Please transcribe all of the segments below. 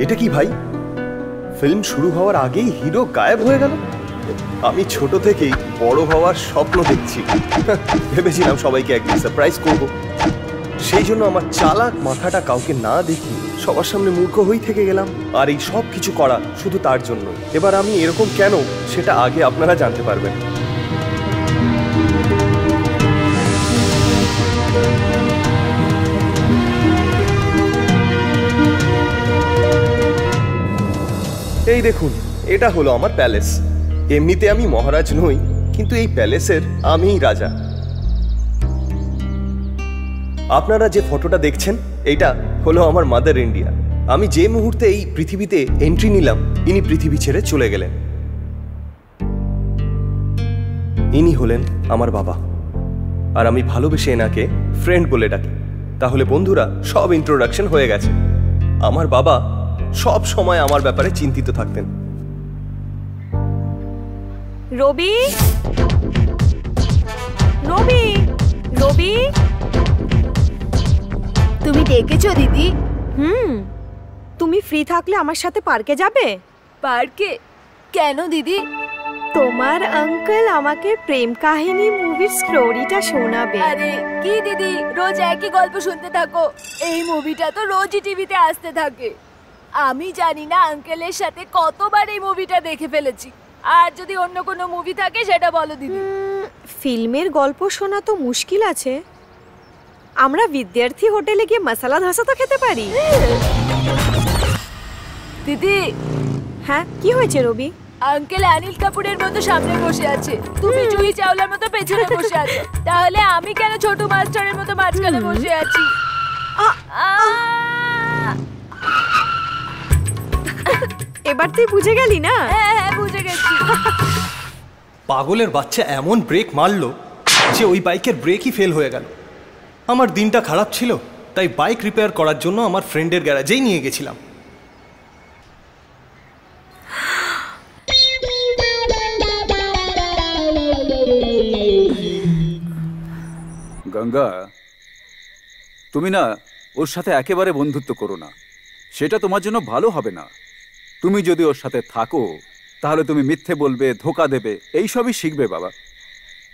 এটা কি ভাই, ফিল্ম শুরু হওয়ার আগেই হিরো গায়েব হয়ে গেল? আমি ছোট থেকেই বড় হওয়ার স্বপ্ন দেখছি। ভেবেছিলাম সবাইকে একদিন সারপ্রাইজ করব, সেই জন্য আমার চালাক মাথাটা কাউকে না দেখি সবার সামনে মূর্খ হয়ে থেকে গেলাম। আর এই সব কিছু করা শুধু তার জন্য। এবার আমি এরকম কেন সেটা আগে আপনারা জানতে পারবেন। এই দেখুন, এটা হলো আমার প্যালেস। এমনিতে আমি মহারাজ নই, কিন্তু এই প্যালেসের আমিই রাজা। আপনারা যে ফটোটা দেখছেন, এইটা হলো আমার মাদার ইন্ডিয়া। আমি যে মুহূর্তে এই পৃথিবীতে এন্ট্রি নিলাম, ইনি পৃথিবী ছেড়ে চলে গেলেন। ইনি হলেন আমার বাবা, আর আমি ভালোবেসে এনাকে ফ্রেন্ড বলে ডাকি। তাহলে বন্ধুরা, সব ইন্ট্রোডাকশন হয়ে গেছে। আমার বাবা সব সময় আমার ব্যাপারে চিন্তিত থাকতেন। রবি, রবি, রবি, তুমি ডেকেছো দিদি? তুমি ফ্রি থাকলে আমার সাথে পার্কে যাবে? পার্কে? কেন দিদি? তোমার আঙ্কেল আমাকে প্রেম কাহিনী মুভির স্টোরিটা শোনাবে। আরে কি দিদি, রোজ একই গল্প শুনতে থাকো। এই মুভিটা তো রোজই টিভিতে আসতে থাকে। আমি জানি না আঙ্কেলের সাথে কতবার এই মুভিটা দেখে ফেলেছি। আর যদি অন্য কোনো মুভি থাকে সেটা বলো দিদি। ফিল্মের গল্প শোনা তো মুশকিল আছে। আমরা বিদ্যার্থী হোটেলে গিয়ে মশলা ধোসা তো খেতে পারি। দিদি। হ্যাঁ, কি হয়েছে রবি? আঙ্কেল অনিল কাপুরের মতো সামনে বসে আছে, তুমি জুহি চাওলার মতো পেছনে বসে আছো। তাহলে আমি কেন ছোট মাস্টারের মতো মাঝখানে বসে আছি? এবার তুই বুঝে গেলি না? হ্যাঁ, বুঝে গেছি। পাগলের বাচ্চা এমন ব্রেক মারলো যে ওই বাইকের ব্রেকই ফেল হয়ে গেল। আমার দিনটা খারাপ ছিল, তাই বাইক রিপেয়ার করার জন্য আমার ফ্রেন্ডের গ্যারাজেই নিয়ে গেছিলাম। গঙ্গা, তুমি না ওর সাথে একেবারে বন্ধুত্ব করো না, সেটা তোমার জন্য ভালো হবে না। তুমি যদি ওর সাথে থাকো তাহলে তুমি মিথ্যে বলবে, ধোঁকা দেবে, এইসবই শিখবে বাবা।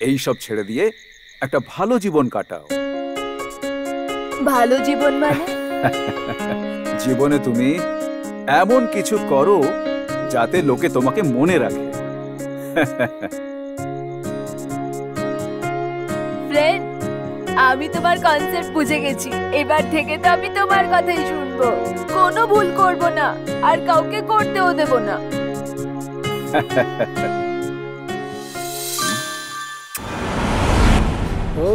এইসব ছেড়ে দিয়ে একটা ভালো জীবন কাটাও। ভালো জীবন মানে? জীবনে তুমি এমন কিছু করো যাতে লোকে তোমাকে মনে রাখে। ফ্রেন্ড, আমি তোমার কনসেপ্ট বুঝে গেছি। এবার থেকে তো আমি তোমার কথাই শুনবো, কোনো ভুল করব না, আর কাউকে করতেও দেব না। ও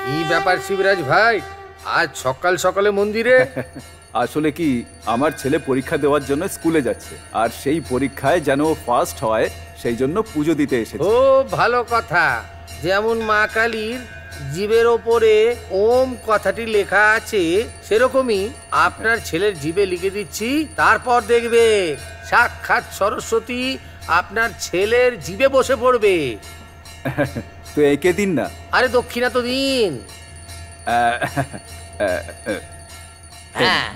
কি ব্যাপার শিবরাজ ভাই, আজ সকাল সকালে মন্দিরে? আসলে কি, আমার ছেলে পরীক্ষা দেওয়ার জন্য স্কুলে যাচ্ছে, আর সেই পরীক্ষায় যেন ফার্স্ট হয় সেই জন্য পুজো দিতে এসেছে। ও ভালো কথা। যেমন মা কালীর জিভের ওপরে ওম কথাটি লেখা আছে, সেরকমই আপনার ছেলের জিভে লিখে দিচ্ছি। তারপর দেখবে সাক্ষাৎ সরস্বতী আপনার ছেলের জিভে বসে পড়বে। তো একে দিন না। আরে দক্ষিণা তো দিন। হ্যাঁ,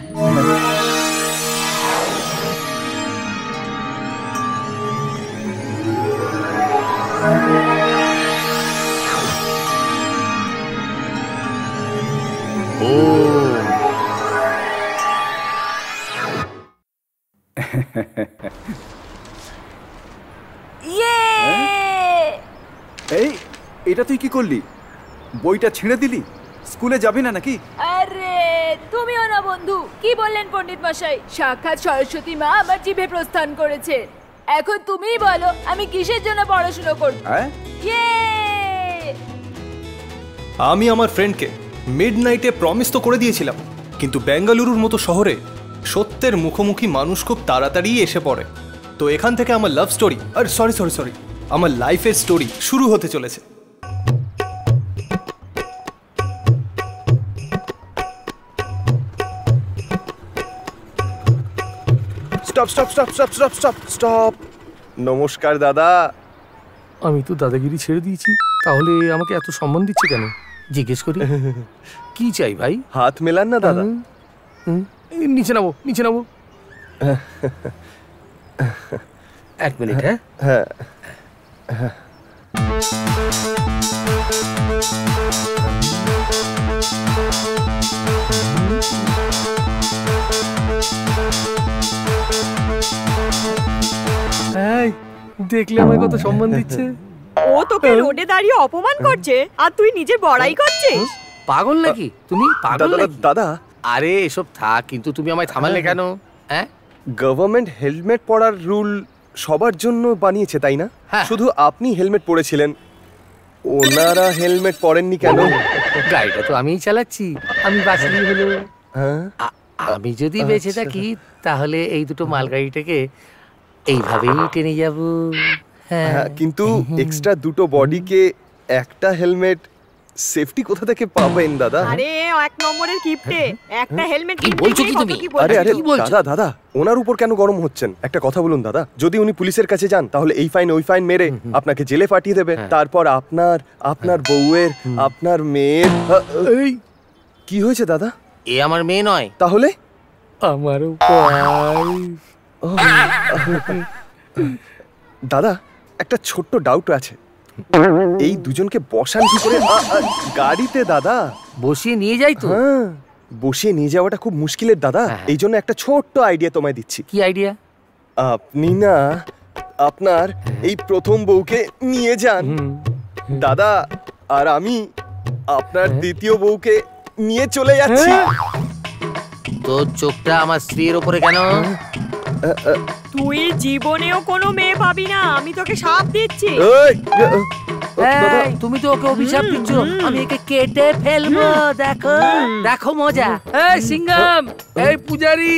এই, এটা তুই কি করলি? বইটা ছেড়ে দিলি? স্কুলে যাবি না নাকি? আরে তুমিও না বন্ধু, কি বললেন পণ্ডিত মশাই? সাক্ষাৎ সরস্বতী মা আমার জিভে প্রস্থান করেছে। এখন তুমিই বলো আমি কিসের জন্য পড়াশোনা করব? আমি আমার ফ্রেন্ডকে মিডনাইটে প্রমিস তো করে দিয়েছিলাম, কিন্তু বেঙ্গালুরুর মতো শহরে সত্যের মুখোমুখি মানুষ খুব তাড়াতাড়ি এসে পড়ে। তো এখান থেকে আমার লাভ স্টোরি, আর সরি, আমার লাইফের স্টোরি শুরু হতে চলেছে। স্টপ। নমস্কার দাদা। আমি তো দাদাগিরি ছেড়ে দিয়েছি, তাহলে আমাকে এত সম্মান দিচ্ছে কেন? জিজ্ঞেস করি কি চাই ভাই? হাত মেলান না দাদা। এই নিচে নামো, নিচে নামো। এক মিনিট। হ্যাঁ, দেখলে আমায় কত সম্মান দিচ্ছে। ও তোকে রোডে দাঁড়িয়ে অপমান করছে আর তুই নিজে বড়াই করছিস। পাগল নাকি তুমি? পাগল দাদা নাকি? দাদা, আরে এসব থাক, কিন্তু তুমি আমায় থামালে কেন? হ্যাঁ, গভর্নমেন্ট হেলমেট পরার রুল সবার জন্য বানিয়েছে, তাই না? হ্যাঁ। শুধু আপনি হেলমেট পরেছিলেন, ওনারা হেলমেট পরেননি কেন? গাড়িটা তো আমিই চালাচ্ছি, আমি বাঁচলেই হলো। হ্যাঁ, আমি যদি বেঁচে থাকি তাহলে এই দুটো মালগাড়িটাকে এইভাবেই টেনে যাব। হ্যাঁ, হ্যাঁ, কিন্তু এক্সট্রা দুটো বডিকে একটা হেলমেট সেফটি কোথা থেকে পাবেন দাদা? আরে এক নম্বরের কিপটে, একটা হেলমেট কি বলছো কি তুমি? আরে আরে কি বলছো? দাদা দাদা, ওনার উপর কেন গরম হচ্ছেন? একটা কথা বলুন দাদা, যদি উনি পুলিশের কাছে যান তাহলে এই ফাইন ওই ফাইন মেরে আপনাকে জেলে পাঠিয়ে দেবে। তারপর আপনার বউয়ের, আপনার মেয়ের। এই কি হয়েছে দাদা? এ আমার মেয়ে নয়, তাহলে আমার দাদা একটা ছোট্ট ডাউট আছে, এই দুজনকে বসান কি করে গাড়িতে দাদা? বসিয়ে নিয়ে যাই তো। হ্যাঁ, বসিয়ে নিয়ে যাওয়াটা খুব মুশকিলের দাদা। এই জন্য একটা ছোট্ট আইডিয়া তোমায় দিচ্ছি। কি আইডিয়া? আপনি না আপনার এই প্রথম বউকে নিয়ে যান দাদা, আর আমি আপনার দ্বিতীয় বউকে নিয়ে চলে যাচ্ছি। তোর চোখটা আমার স্ত্রীর উপরে কেন? তুই জীবনেও কোনো মেয়ে পাবি না, আমি তোকে সাপ দিচ্ছি। এই, এই, তুমি তো ওকে অভিশাপ দিচ্ছ, আমি একে কেটে ফেলবো। দেখো দেখো মজা। এই সিংহাম, এই পূজারি,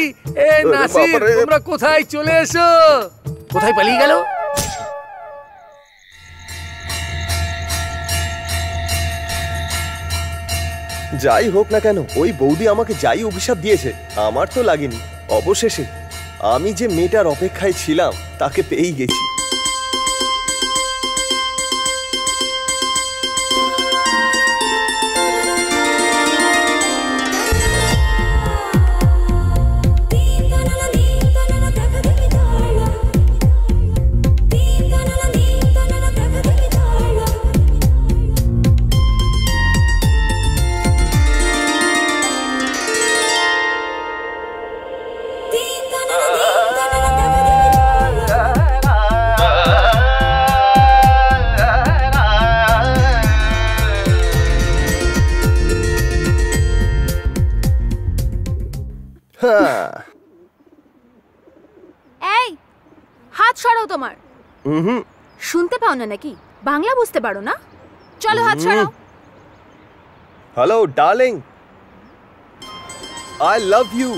এই নাসির, বাবারে। তোমরা কোথায়? চলে এসো। কোথায় পালিয়ে গেল? যাই হোক না কেন, ওই বৌদি আমাকে যাই অভিশাপ দিয়েছে আমার তো লাগেনি। অবশেষে আমি যে মেয়েটার অপেক্ষায় ছিলাম তাকে পেয়েই গেছি। এই হাত সরাও তোমার। শুনতে পাও না নাকি? বাংলা বুঝতে পারো না? চলো হাত সরাও। Hello darling, I love you.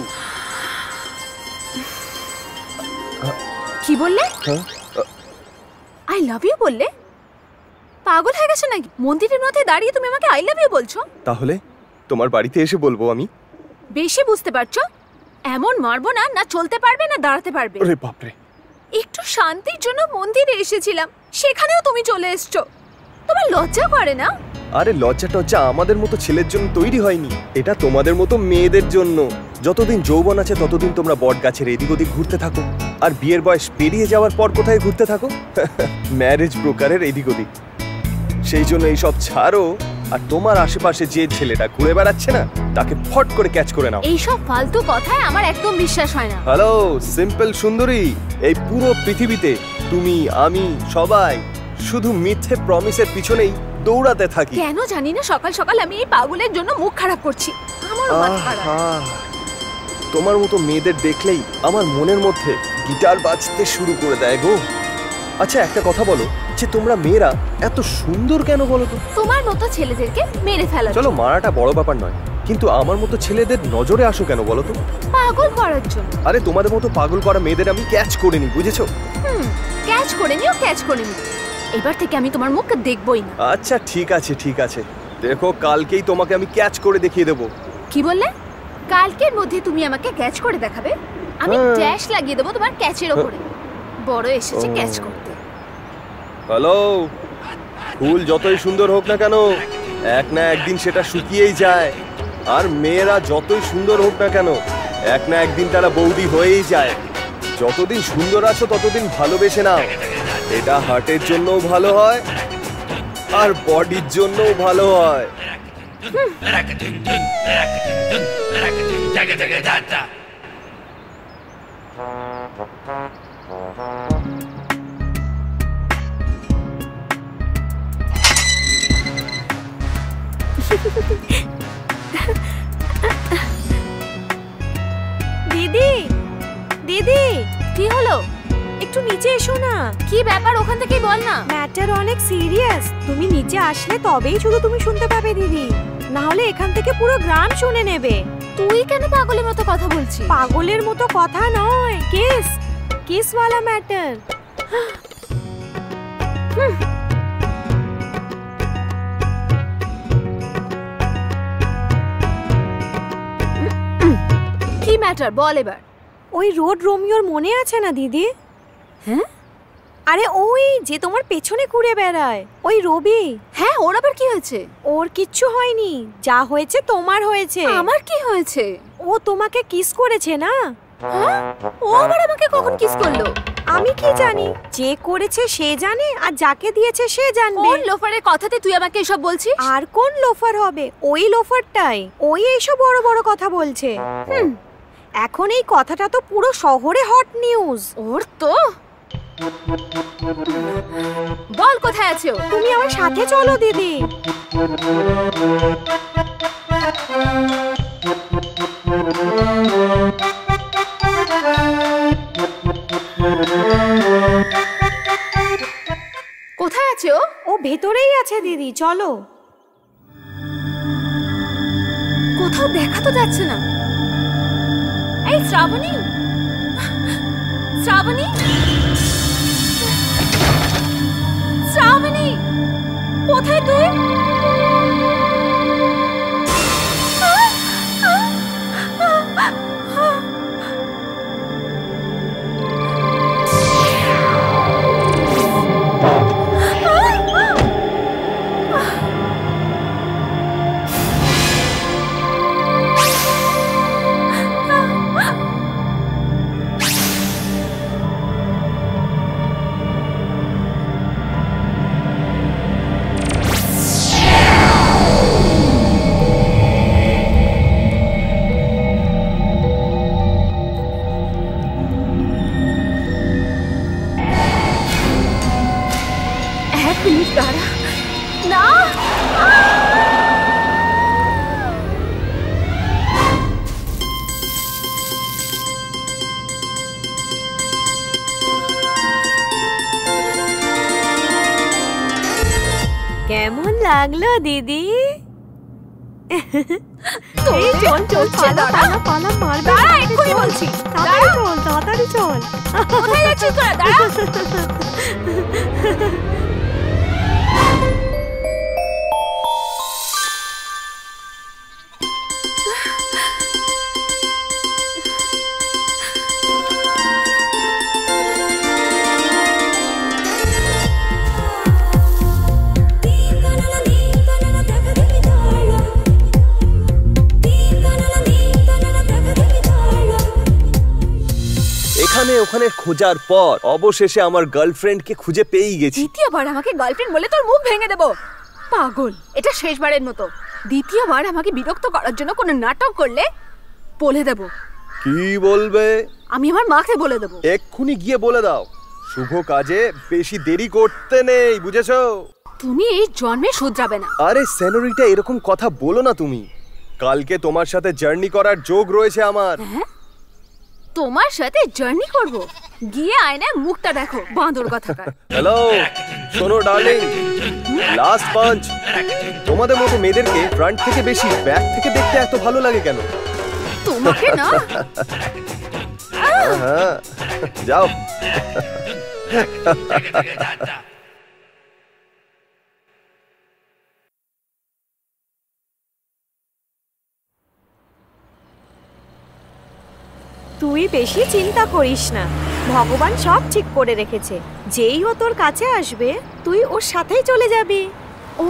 কি বললে? আই লাভ ইউ বললে? পাগল হয়ে গেছে নাকি? মন্দিরের মধ্যে দাঁড়িয়ে তুমি আমাকে আই লাভ ইউ বলছো? তাহলে তোমার বাড়িতে এসে বলবো আমি? বেশি বুঝতে পারছো? এমন মারবো না, না চলতে পারবে না দাঁড়াতে পারবে। আরে বাপরে, একটু শান্তির জন্য মন্দিরে এসেছিলাম, সেখানেও তুমি চলে এসছো। তোমার লজ্জা করে না? আরে লজ্জা টজ্জা আমাদের মতো ছেলের জন্য তৈরি হয়নি, এটা তোমাদের মতো মেয়েদের জন্য। যতদিন যৌবন আছে ততদিন তোমরা বট গাছের এদিক ওদিক ঘুরতে থাকো, আর বিয়ের বয়স পেরিয়ে যাওয়ার পর কোথায় ঘুরতে থাকো? ম্যারেজ ব্রোকারের এদিক ওদিক। সেই জন্য এইসব ছাড়ো, আর তোমার আশেপাশে যে ছেলেটা ঘুরে বেড়াচ্ছে না তাকে ফট করে ক্যাচ করে নাও। এইসব ফালতু কথায় আমার একদম বিশ্বাস হয় না। হ্যালো সিম্পল সুন্দরী, এই পুরো পৃথিবীতে তুমি আমি সবাই শুধু মিথ্যে প্রমিসের পিছনেই দৌড়াতে থাকি। কেন জানি না সকাল সকাল আমি এই পাগলের জন্য মুখ খারাপ করছি। আমারও মাথা খারাপ। তোমার মতো মেয়েদের দেখলেই আমার মনের মধ্যে গিটার বাজতে শুরু করে দেয় গো। আচ্ছা একটা কথা বলো, যে তোমরা মেয়েরা এত সুন্দর কেন বলো তো? তোমার মতো ছেলেদেরকে মেরে ফেলা। চলো মারাটা বড় ব্যাপার নয়, কিন্তু আমার মতো ছেলেদের নজরে আসো কেন বলো তো? পাগল করার জন্য। আরে তোমাদের মতো পাগল করা মেয়েদের আমি ক্যাচ করে নি, বুঝেছো? ক্যাচ করে নিও, ক্যাচ করে নিও। এবার থেকে আমি তোমার মুখ দেখবই না। আচ্ছা ঠিক আছে ঠিক আছে, দেখো কালকেই তোমাকে আমি ক্যাচ করে দেখিয়ে দেবো। কি বললে? কালকের মধ্যে তুমি আমাকে ক্যাচ করে দেখাবে? আমি হ্যাঁ। ড্যাশ লাগিয়ে দেবো তোমার ক্যাচের ওপরে। বড় এসেছে ক্যাচ করতে। হ্যালো, ফুল যতই সুন্দর হোক না কেন এক না একদিন সেটা শুকিয়েই যায়। আর মেয়েরা যতই সুন্দর হোক না কেন, এক না একদিন তারা বৌদি হয়েই যায়। যতদিন সুন্দর আছো ততদিন ভালোবেসে নাও। এটা হার্টের জন্যও ভালো হয় আর বডির জন্যও ভালো হয়। দিদি, দিদি, কি হলো? একটু নিচে এসো না। কি ব্যাপার ওখান থেকেই বল না। ম্যাটার অনেক সিরিয়াস। তুমি নিচে আসলে তবেই শুধু তুমি শুনতে পাবে দিদি, না হলে এখান থেকে পুরো গ্রাম শুনে নেবে। তুই কেন পাগলের মতো কথা বলছিস? পাগলের মতো কথা নয়, কেস কেস वाला ম্যাটার। কি ম্যাটার বল এবার। ওই রোড রোমিওর মনে আছে না দিদি? হ্যাঁ? আরে ওই যে তোমার পেছনে ঘুরে বেড়ায়, ওই রবি। হ্যাঁ, ওর আবার কি হয়েছে? ওর কিচ্ছু হয়নি, যা হয়েছে তোমার হয়েছে। আমার কি হয়েছে? ও তোমাকে কিস করেছে না? হ্যাঁ? ও আবার আমাকে কখন কিস করলো? আমি কি জানি, যে করেছে সে জানে আর যাকে দিয়েছে সে জানবে। কোন লোফারের কথাতে তুই আমাকে এসব বলছিস? আর কোন লোফার হবে? ওই লোফারটাই, ওই এইসব বড় বড় কথা বলছে। এখন এই কথাটা তো পুরো শহরে হট নিউজ। ওর তো বল কোথায় আছে ও? তুমি আমার সাথে চলো দিদি। কোথায় আছে ও? ও ভেতরেই আছে দিদি, চলো। কোথাও দেখা তো যাচ্ছে না। এই শ্রাবণী, শ্রাবণী, শ্রাবণী, কোথায় তুই? না, কেমন লাগলো দিদি? এই চল চল পালা পালা পালা, মারবে। দাঁড়া, এক্ষুনি বলছি। তাড়াতাড়ি চল, তাড়াতাড়ি চল। কোথায় যাচ্ছিস তোরা? দাঁড়া। এখানে ওখানে খোঁজার পর অবশেষে আমার গার্লফ্রেন্ডকে খুঁজে পেয়েই গেছি। দ্বিতীয়বার আমাকে গার্লফ্রেন্ড বলে তোর মুখ ভেঙে দেব। পাগল, এটা শেষবারের মতো। দ্বিতীয়বার আমাকে বিরক্ত করার জন্য কোনো নাটক করলে বলে দেব। কি বলবে? আমি আমার মাকে বলে দেব। এক্ষুনি গিয়ে বলে দাও। শুভ কাজে বেশি দেরি করতে নেই, বুঝেছো? তুমি এই জন্মে শুধরাবে না। আরে সেনোরিটা, এরকম কথা বলো না তুমি। কালকে তোমার সাথে জার্নি করার যোগ রয়েছে আমার। হ্যাঁ? তোমার সাথে জার্নি করব? গিয়ে আয়নায় মুখটা দেখো, বাঁদর কথাকার। হ্যালো, শোনো ডার্লিং, লাস্ট পাঞ্চ। তোমাদের মতো মেয়েদেরকে ফ্রন্ট থেকে বেশি ব্যাক থেকে দেখতে এত ভালো লাগে কেন? তোমাকে না। হ্যাঁ, যাও। তুই বেশি চিন্তা করিস না, ভগবান সব ঠিক করে রেখেছে। যেই ও তোর কাছে আসবে তুই ওর সাথেই চলে যাবি। ও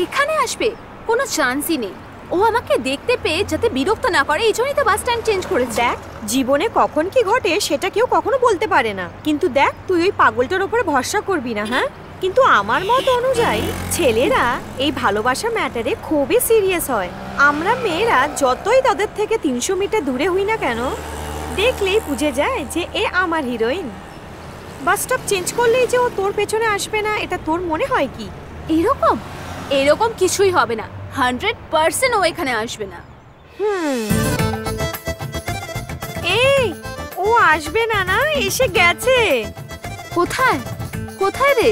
এখানে আসবে, কোনো চান্সই নেই। ও আমাকে দেখতে পেয়ে যাতে বিরক্ত না করে এই জন্যই তো বাস স্ট্যান্ড চেঞ্জ করেছে। দেখ, জীবনে কখন কি ঘটে সেটা কেউ কখনো বলতে পারে না। কিন্তু দেখ, তুই ওই পাগলটার উপরে ভরসা করবি না, হ্যাঁ? কিন্তু আমার মত অনুযায়ী ছেলেরা এই ভালোবাসা ম্যাটারে খুবই সিরিয়াস হয়। আমরা মেয়েরা যতই তাদের থেকে 300 মিটার দূরে হই না কেন, দেখলেই বুঝে যায় যে এ আমার হিরোইন। বাস স্টপ চেঞ্জ করলেই যে ও তোর পেছনে আসবে না, এটা তোর মনে হয় কি? এরকম এরকম কিছুই হবে না। 100% ও এখানে আসবে না। এই, ও আসবে না? না, এসে গেছে। কোথায় কোথায় রে?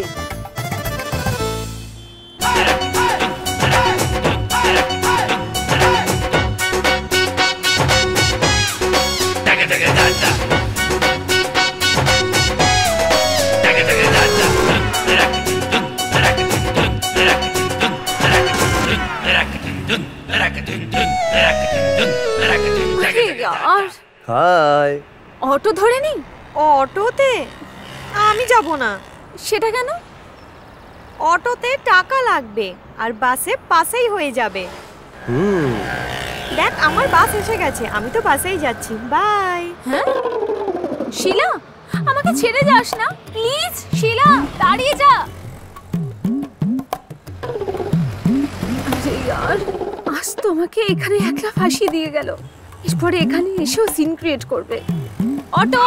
আরে यार, হাই। অটো ধরে নি? অটোতে আমি যাব না। সেটা কেন? অটোতে টাকা লাগবে আর বাসে পাশেই হয়ে যাবে। দেখ, আমার বাস এসে গেছে, আমি তো বাসেই যাচ্ছি। বাই। হ্যাঁ শিলা, আমাকে ছেড়ে যাস না প্লিজ। শিলা, দাঁড়িয়ে যা। আরে यार, আজ তোমাকে এখানে একলা ফাঁসিয়ে দিয়ে গেল, এরপরে এখানে এসেও সিন ক্রিয়েট করবে। অটো।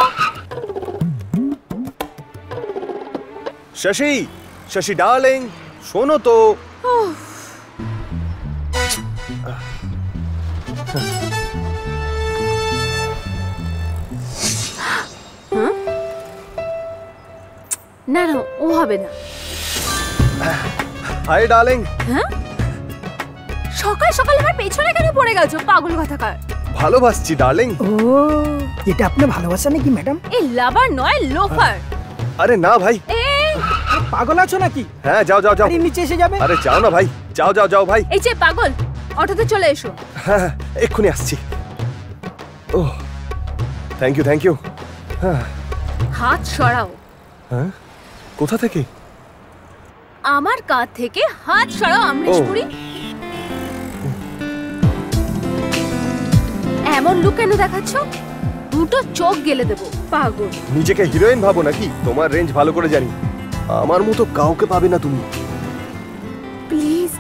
শশী, শশী ডার্লিং, শোনো তো। না না, ও হবে না। Hi darling. হ্যাঁ, সকাল সকাল আমার পেছনে কেন পড়ে গেছো পাগল কথাকার? ভালোবাসছি ডার্লিং। ও, এটা আপনার ভালোবাসা নাকি ম্যাডাম? এই লাভার নয়, লোফার। আরে না ভাই। এই পাগল আছো নাকি? হ্যাঁ, যাও যাও যাও। আরে নিচে এসে যাবে। আরে যাও না ভাই, যাও যাও যাও ভাই। এই যে পাগল, অটোতে চলে এসো। হ্যাঁ হ্যাঁ, এক্ষুনি আসছি। ও থ্যাংক ইউ থ্যাংক ইউ। হ্যাঁ হাত সরাও। হ্যাঁ, কোথা থেকে? আমার কাঁধ থেকে হাত সরাও আমরেশপুরি। এমন লুক কেন দেখাচ্ছ? দুটো চোখ গেলে দেবো পাগল। নিজেকে হিরোইন ভাবো নাকি? তোমার রেঞ্জ ভালো করে জানি। আমার মতো কাউকে পাবে না তুমি। প্লিজ,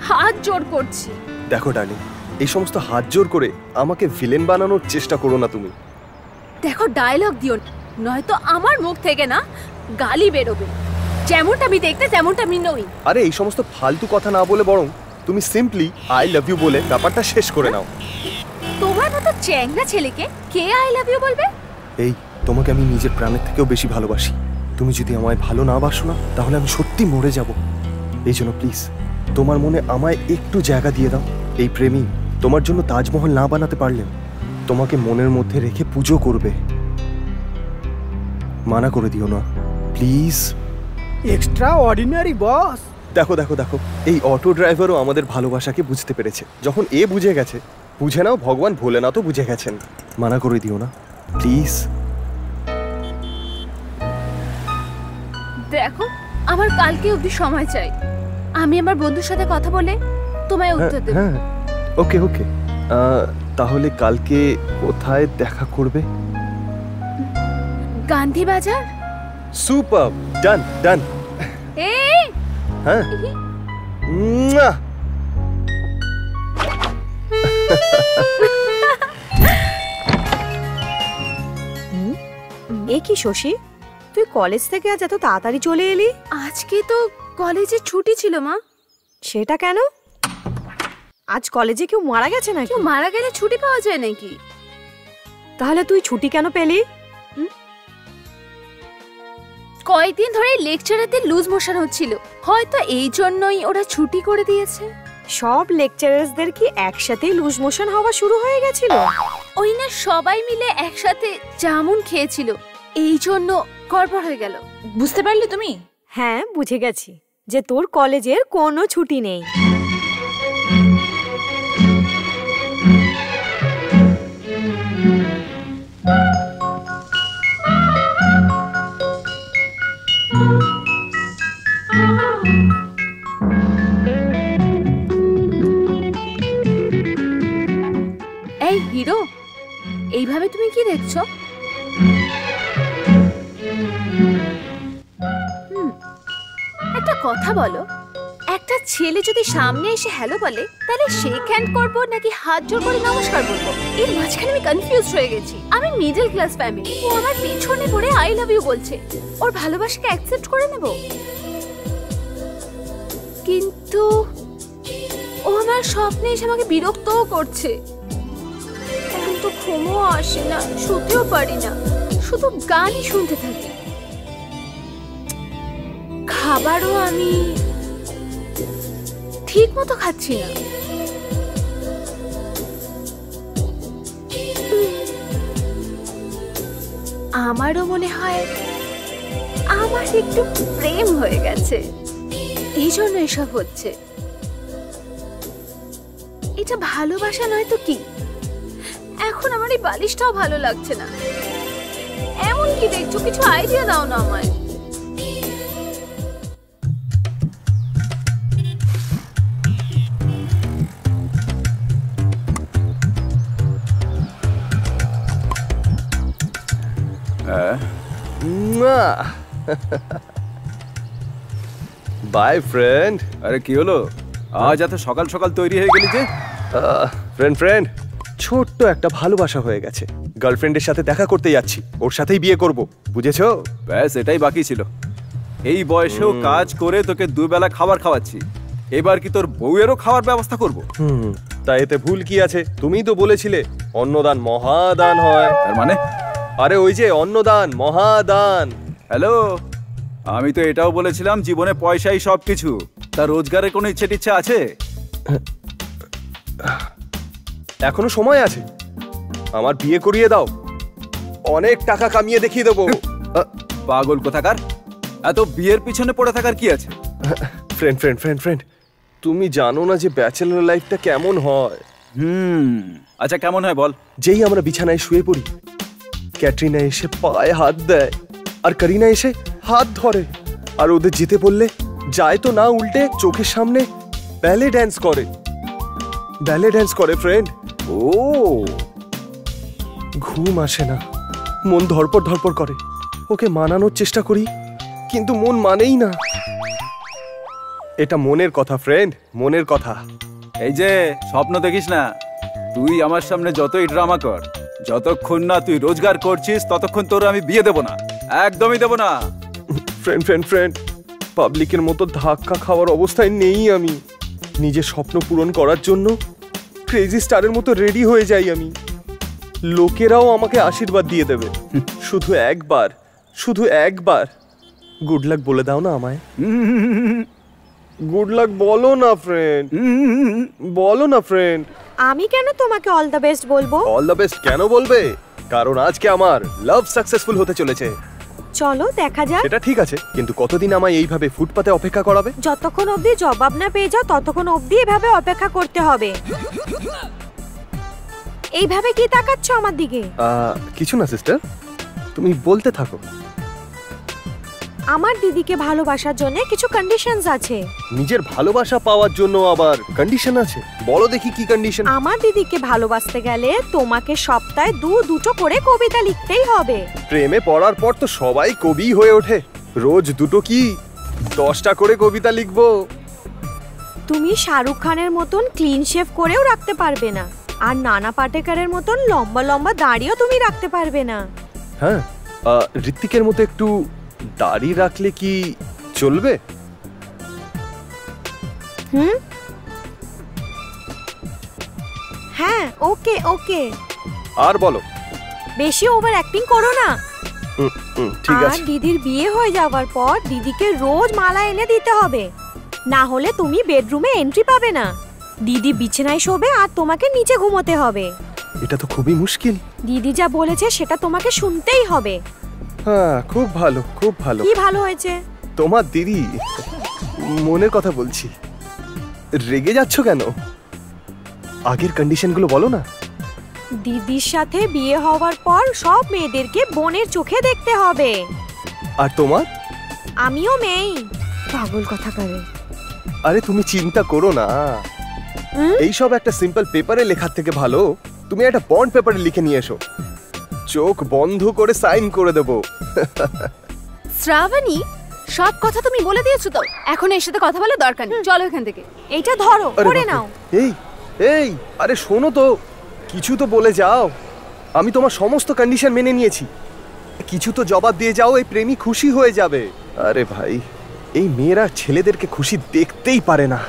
হাত জোর করছি। দেখো ডার্লিং, এই সমস্ত হাত জোর করে আমাকে ভিলেন বানানোর চেষ্টা করো না তুমি। দেখো, ডায়লগ দিও না, নয়তো আমার মুখ থেকে না গালি বেরোবে। যেমনটা আমি দেখতে তেমনটা আমি নই। আরে এই সমস্ত ফালতু কথা না বলে বরং তুমি সিম্পলি আই লাভ ইউ বলে ব্যাপারটা শেষ করে নাও। তোমার মতো চ্যাংড়া ছেলেকে কে আই লাভ ইউ বলবে? এই, তোমাকে আমি নিজের প্রাণের থেকেও বেশি ভালোবাসি। তুমি যদি আমায় ভালো না বাসো না, তাহলে আমি সত্যি মরে যাব। এই জন্য প্লিজ তোমার মনে আমায় একটু জায়গা দিয়ে দাও। এই প্রেমী তোমার জন্য তাজমহল না বানাতে পারলেও তোমাকে মনের মধ্যে রেখে পুজো করবে। মানা করে দিও না প্লিজ। এক্সট্রা অর্ডিনারি বস। দেখো দেখো দেখো, এই অটো ড্রাইভারও আমাদের ভালোবাসাকে বুঝতে পেরেছে। যখন এ বুঝে গেছে, বুঝে নাও ভগবান ভোলেনাথও বুঝে গেছেন। মানা করে দিও না প্লিজ। দেখো, আমার কালকে অবধি সময় চাই। আমি আমার বন্ধুর সাথে কথা বলে তোমায় উত্তর দেব। হ্যাঁ, ওকে ওকে। তাহলে কালকে কোথায় দেখা করবে? গান্ধী বাজার। সুপার, ডান ডান। এই হ্যাঁ, মুয়া। এ কি শশী, তুই কলেজ থেকে আজ এত তাড়াতাড়ি চলে এলি? আজকে তো কলেজে ছুটি ছিল মা। সেটা কেন? আজ কলেজে কেউ মারা গেছে নাকি? কেউ মারা গেলে ছুটি পাওয়া যায় নাকি? তাহলে তুই ছুটি কেন পেলি? কয়েকদিন ধরে লেকচারেতে লুজ মোশন হচ্ছিল, হয়তো এই জন্যই ওরা ছুটি করে দিয়েছে। সব লেকচারার্সদের কি একসাথেই লুজ মোশন হওয়া শুরু হয়ে গেছিল? ওই না সবাই মিলে একসাথে জামুন খেয়েছিল, এই জন্য গড়বড় হয়ে গেল। বুঝতে পারলে তুমি? হ্যাঁ, বুঝে গেছি যে তোর কলেজের কোনো ছুটি নেই। এইভাবে তুমি কি দেখছো? একটা কথা বলো, একটা ছেলে যদি সামনে এসে হ্যালো বলে তাহলে শেক হ্যান্ড করবো নাকি হাত জোর করে নমস্কার বলবো? এর মাঝখানে আমি কনফিউজ হয়ে গেছি। আমি মিডল ক্লাস ফ্যামিলি, ও আমার পেছনে পড়ে আই লাভ ইউ বলছে, ওর ভালোবাসাকে অ্যাকসেপ্ট করে নেব, কিন্তু ও আমার স্বপ্নে এসে আমাকে বিরক্তও করছে। এখন তো ঘুমও আসে না, শুতেও পারি না, শুধু গানই শুনতে থাকি। খাবারও আমি ঠিক মতো খাচ্ছি না। আমারও মনে হয় আমার একটু প্রেম হয়ে গেছে, এই জন্য এসব হচ্ছে। এটা ভালোবাসা নয় তো কি? এখন আমার এই বালিশটাও ভালো লাগছে না। এমন কি দেখছো? কিছু আইডিয়া দাও না আমায়। By friend. আরে কি হলো, আজ এত সকাল সকাল তৈরি হয়ে গেলি যে? ফ্রেন্ড ছোট্ট একটা ভালোবাসা হয়ে গেছে। গার্লফ্রেন্ডের সাথে দেখা করতে যাচ্ছি, ওর সাথেই বিয়ে করব, বুঝেছো? ব্যাস এটাই বাকি ছিল। এই বয়সেও কাজ করে তোকে দুবেলা খাবার খাওয়াচ্ছি, এবার কি তোর বউয়েরও খাওয়ার ব্যবস্থা করব? তা এতে ভুল কি আছে? তুমিই তো বলেছিলে অন্নদান মহাদান হয়। তার মানে? আরে ওই যে অন্নদান মহাদান। হ্যালো, আমি তো এটাও বলেছিলাম জীবনে পয়সাই সবকিছু। তার রোজগারের কোনো ইচ্ছে টিচ্ছে আছে? এখনো সময় আছে, আমার বিয়ে করিয়ে দাও, অনেক টাকা কামিয়ে দেখিয়ে দেবো। পাগল কোথাকার, এত বিয়ের পিছনে পড়ে থাকার কি আছে? ফ্রেন্ড তুমি জানো না যে ব্যাচেলর লাইফটা কেমন হয়? আচ্ছা কেমন হয় বল। যেই আমরা বিছানায় শুয়ে পড়ি, ক্যাটরিনা এসে পায়ে হাত দেয় আর করিনা এসে হাত ধরে, আর ওদের যেতে বললে যায় তো না, উল্টে চোখের সামনে ব্যালে ড্যান্স করে ফ্রেন্ড। ও, ঘুম আসে না, মন ধরপড় করে। ওকে মানানোর চেষ্টা করি কিন্তু মন মানেই না। এটা মনের কথা ফ্রেন্ড, মনের কথা। এই যে স্বপ্ন দেখিস না, তুই আমার সামনে যতই ড্রামা কর, যতক্ষণ না তুই রোজগার করছিস ততক্ষণ তোর আমি বিয়ে দেব না, একদমই দেব না। ফ্রেন্ড পাবলিকের মতো ধাক্কা খাওয়ার অবস্থায় নেই আমি। নিজের স্বপ্ন পূরণ করার জন্য ক্রেজি স্টারের মতো রেডি হয়ে যাই আমি। লোকেরাও আমাকে আশীর্বাদ দিয়ে দেবে। শুধু একবার গুড লাক বলে দাও না আমায়। গুড লাক বলো না ফ্রেন্ড। আমি কেন তোমাকে অল দ্য বেস্ট বলবো? অল দ্য বেস্ট কেন বলবে? কারণ আজকে আমার লাভ সাকসেসফুল হতে চলেছে। চলো দেখা যাক। এটা ঠিক আছে, কিন্তু কতদিন আমায় এইভাবে ফুটপাতে অপেক্ষা করাবে? যতক্ষণ অবধি জবাব না পেয়ে যাও ততক্ষণ অবধি এভাবে অপেক্ষা করতে হবে। এইভাবে কি তাকাচ্ছ আমার দিকে? কিছু না সিস্টার, তুমি বলতে থাকো। আমার দিদিকে ভালোবাসার জন্য কিছু কন্ডিশনস আছে। নিজের ভালোবাসা পাওয়ার জন্য আবার কন্ডিশন আছে? বলো দেখি কি কন্ডিশন। আমার দিদিকে ভালোবাসতে গেলে তোমাকে সপ্তাহে দুটো করে কবিতা লিখতেই হবে। প্রেমে পড়ার পর তো সবাই কবি হয়ে ওঠে, রোজ দুটো কি 10টা করে কবিতা লিখবো? তুমি শাহরুখ খানের মতন ক্লিন শেভ করেও রাখতে পারবে না, আর নানা পাটেকারের মতন লম্বা লম্বা দাড়িও তুমি রাখতে পারবে না। হ্যাঁ, ঋত্বিকের মতো একটু দাড়ি রাখলে কি চলবে? হ্যাঁ, ওকে। আর বলো। বেশি ওভার অ্যাক্টিং করো না। ঠিক আর আছে। দিদির বিয়ে হয়ে যাওয়ার পর দিদিকে রোজ মালা এনে দিতে হবে, না হলে তুমি বেডরুমে এন্ট্রি পাবে না। দিদি বিছানায় শোবে আর তোমাকে নিচে ঘুমোতে হবে। এটা তো খুবই মুশকিল। দিদি যা বলেছে সেটা তোমাকে শুনতেই হবে। হ্যাঁ, খুব ভালো। কি ভালো হয়েছে? তোমার দিদি, মনের কথা বলছি। রেগে যাচ্ছ কেন? আগের কন্ডিশনগুলো বলো না। দিদির সাথে বিয়ে হওয়ার পর সব মেয়েদেরকে বোনের চোখে দেখতে হবে। আর তোমার? আমিও মেয়ে। পাগল কথা করে। আরে তুমি চিন্তা করো না, এইসব একটা সিম্পল পেপারে লেখার থেকে ভালো তুমি একটা বন্ড পেপারে লিখে নিয়ে এসো, চোখ বন্ধ করে সাইন করে দেবো। শ্রাবণী, সব কথা তুমি বলে দিয়েছো তো, এখন এর সাথে কথা বলে দরকার নেই, চলো এখান থেকে। এইটা ধরো, আরে করে বাপরে। নাও। এই এই আরে শোনো তো, কিছু তো বলে যাও। আমি তোমার সমস্ত কন্ডিশন মেনে নিয়েছি, কিছু তো জবাব দিয়ে যাও, এই প্রেমী খুশি হয়ে যাবে। আরে ভাই, এই মেয়েরা ছেলেদেরকে খুশি দেখতেই পারে না।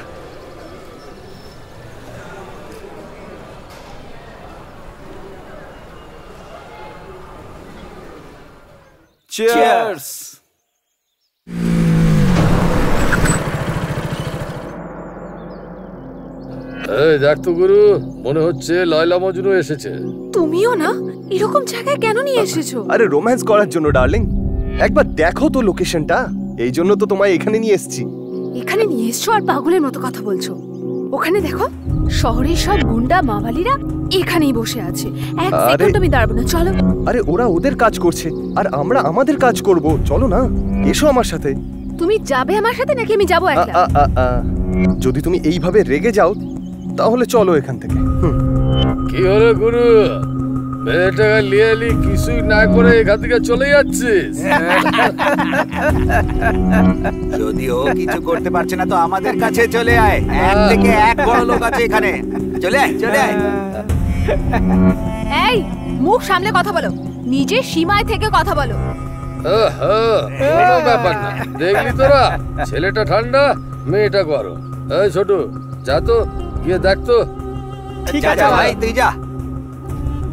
চিয়ার্স। এই দেখ তো গুরু, মনে হচ্ছে লয়লা মজনু এসেছে। তুমিও না এরকম জায়গায় কেন নিয়ে এসেছো? আরে রোম্যান্স করার জন্য ডার্লিং, একবার দেখো তো লোকেশনটা, এই জন্য তো তোমায় এখানে নিয়ে এসেছি। এখানে নিয়ে এসছো আর পাগলের মতো কথা বলছো। ওখানে দেখো, শহরের সব গুন্ডা মাওয়ালিরা এখানেই বসে আছে, এক আরে- সেকেন্ড আমি দাঁড়াবো না, চলো। আরে ওরা ওদের কাজ করছে আর আমরা আমাদের কাজ করব, চলো না, এসো আমার সাথে। তুমি যাবে আমার সাথে নাকি আমি যাবো আ, একলা? আ, আ, আ। যদি তুমি এইভাবে রেগে যাও তাহলে চলো এখান থেকে। কি হলো গুরু, মেয়েটা লিয়ালি কিছুই না করে এখান থেকে চলে যাচ্ছিস? যদি ও কিছু করতে পারছে না তো আমাদের কাছে চলে আয়, এক থেকে এক বড় লোক আছে এখানে, চলে আয় চলে আয়। এই, মুখ সামলে কথা বলো, নিজের সীমায় থেকে কথা বলো। কোনো ব্যাপার না, দেখলি তোরা, ছেলেটা ঠান্ডা মেয়েটা গরম। এই ছোট, যা তো গিয়ে দেখ তো। যা যা ভাই, তুই যা।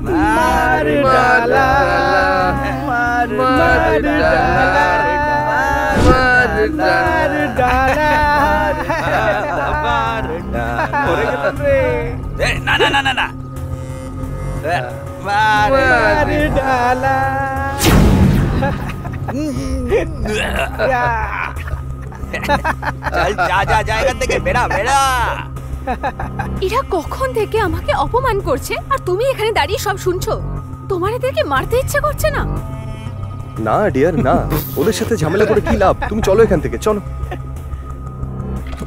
মার ডালা, মার ডালা, মার ডালা। না না না না না, মার ডালা চল, যা যা যা এখান থেকে, বেড়া বেড়া। এরা কখন থেকে আমাকে অপমান করছে আর তুমি এখানে দাঁড়িয়ে সব শুনছো? তোমার এদেরকে মারতে ইচ্ছে করছে না? না ডিয়ার না, ওদের সাথে ঝামেলা করে কি লাভ, তুমি চলো এখান থেকে, চলো।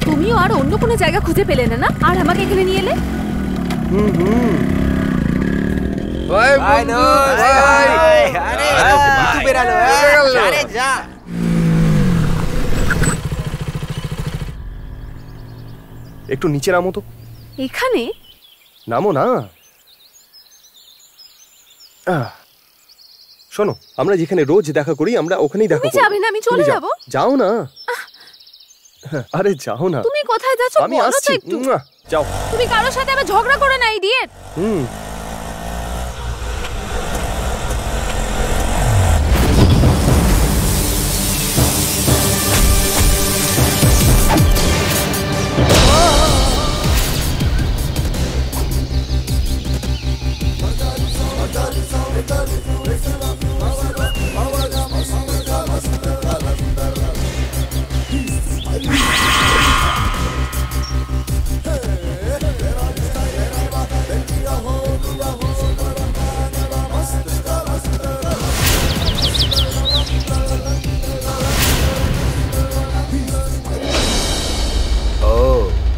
তুমিও আর অন্য কোনো জায়গা খুঁজে পেলে না, না আর আমাকে এখানে নিয়ে এলে। ভাই ভাই বন্ধু, দোস্ত, ভাই। আরে ভিতু বেরালো, আরে যা। একটু নিচে নামো তো। এখানে নামো না। শোনো, আমরা যেখানে রোজ দেখা করি আমরা ওখানেই দেখা তুমি করব। যাবে না, আমি চলে তুমি যাও। যাবো। যাও না। আরে যাও না, তুমি কোথায় যাচ্ছ আমি বলো তো আসছি। একটু। যাও। তুমি কারোর সাথে আবার ঝগড়া করো না, ইডিয়েট। হুম।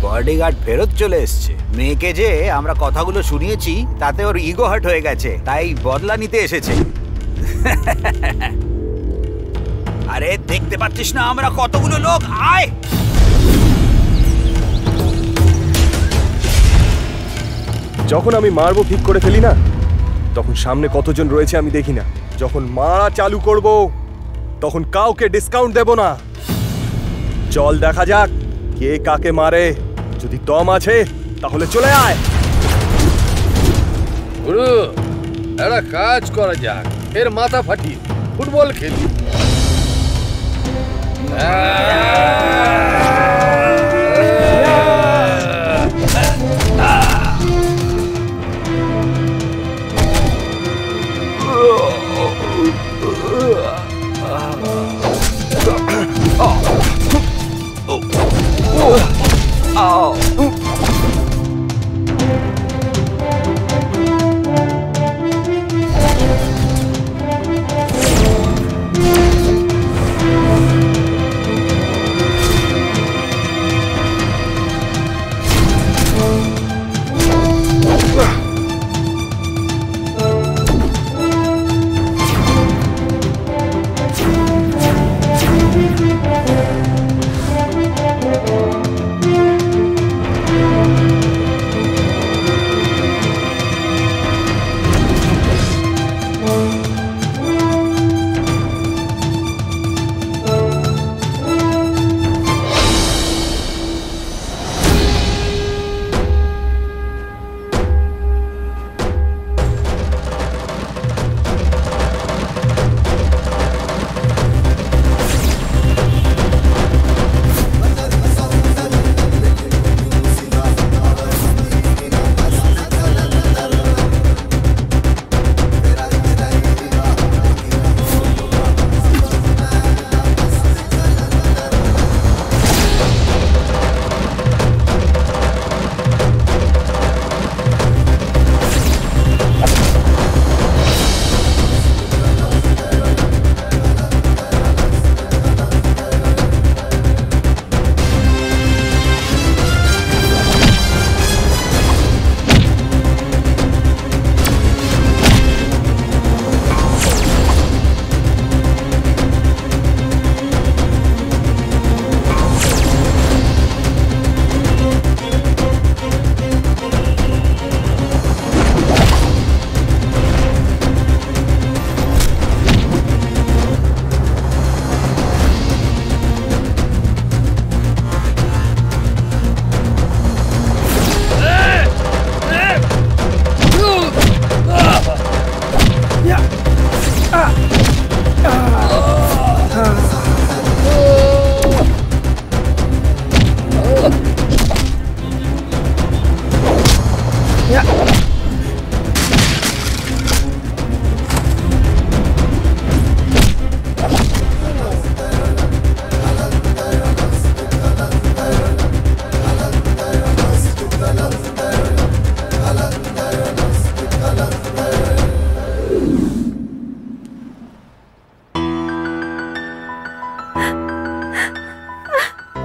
বডিগার্ড ফেরত চলে এসছে। মেয়েকে যে আমরা কথাগুলো শুনিয়েছি তাতে ওর ইগো হার্ট হয়ে গেছে, তাই বদলা নিতে এসেছে। আরে দেখতে পাচ্ছিস না আমরা কতগুলো লোক, আয়। যখন আমি মারবো ঠিক করে ফেলি না, তখন সামনে কতজন রয়েছে আমি দেখি না। যখন মারা চালু করব তখন কাউকে ডিসকাউন্ট দেব না। চল দেখা যাক কে কাকে মারে, যদি দম আছে তাহলে চলে আয়। গুরু, একটা কাজ করা যাক, এর মাথা ফাটিয়ে ফুটবল খেলি।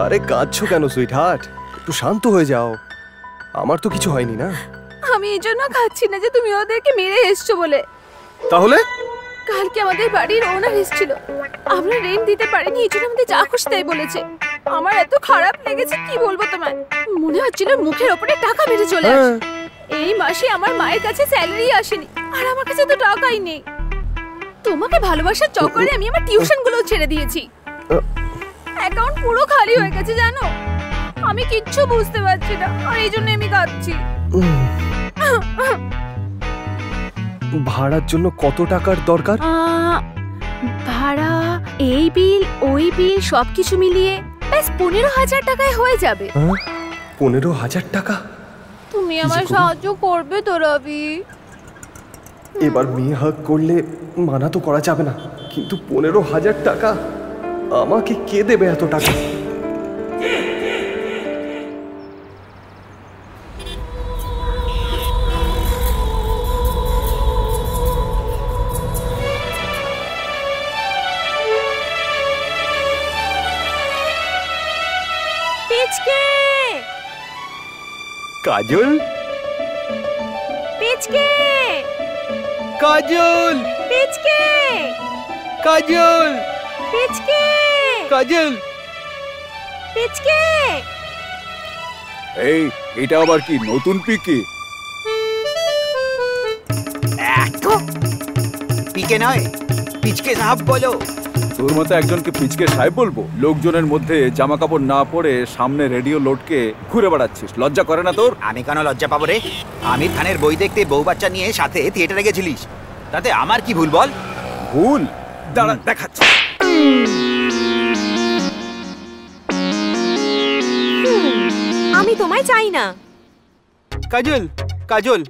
আরে কাঁদছো কেন সুইট হার্ট? একটু শান্ত হয়ে যাও। আমার তো কিছু হয়নি না। আমি এই জন্য খাচ্ছি না যে তুমি ওদেরকে মেরে এসছো বলে। তাহলে কালকে আমাদের বাড়ির ওনার এসেছিল, আমরা রেন্ট দিতে পারিনি, এই জন্য আমাদের যা খুশি তাই বলেছে। আমার এত খারাপ লেগেছে কি বলবো তোমায়। মনে হচ্ছিল মুখের ওপরে টাকা মেরে চলে আসে। এই মাসে আমার মায়ের কাছে স্যালারি আসেনি, আর আমার কাছে তো টাকাই নেই। তোমাকে ভালোবাসার চক্করে আমি আমার টিউশন গুলো ছেড়ে দিয়েছি। অ্যাকাউন্ট পুরো খালি হয়ে গেছে জানো। আমি কিচ্ছু বুঝতে পারছি না, আর এই জন্য আমি কাঁদছি। ভাড়ার জন্য কত টাকার দরকার? ভাড়া, এই বিল, ওই বিল সবকিছু মিলিয়ে ব্যাস 15,000 টাকায় হয়ে যাবে। 15,000 টাকা? তুমি আমায় সাহায্য করবে তো রবি? এবার মেয়ে হাগ করলে মানা তো করা যাবে না, কিন্তু 15,000 টাকা আমাকে কে দেবে এত টাকা? পিচকে, কাজল, পিচকে, কাজল, পিচকে, কাজল, পিচকে, কাজল। পিচকে। এই এটা আবার কি নতুন পিকে? পিকে নয়, পিচকে সাহেব বলো। তোর মতো একজনকে পিচকে সাহেব বলবো? লোকজনের মধ্যে জামা কাপড় না পরে সামনে রেডিও লোডকে ঘুরে বেড়াচ্ছিস, লজ্জা করে না তোর? আমি কেন লজ্জা পাবো রে? আমির খানের বই দেখতে বউ বাচ্চা নিয়ে সাথে থিয়েটারে গেছিলিস, তাতে আমার কি ভুল বল? ভুল? দাঁড়া দেখাচ্ছি। আমি তোমায় চাই না। কাজল, কাজল,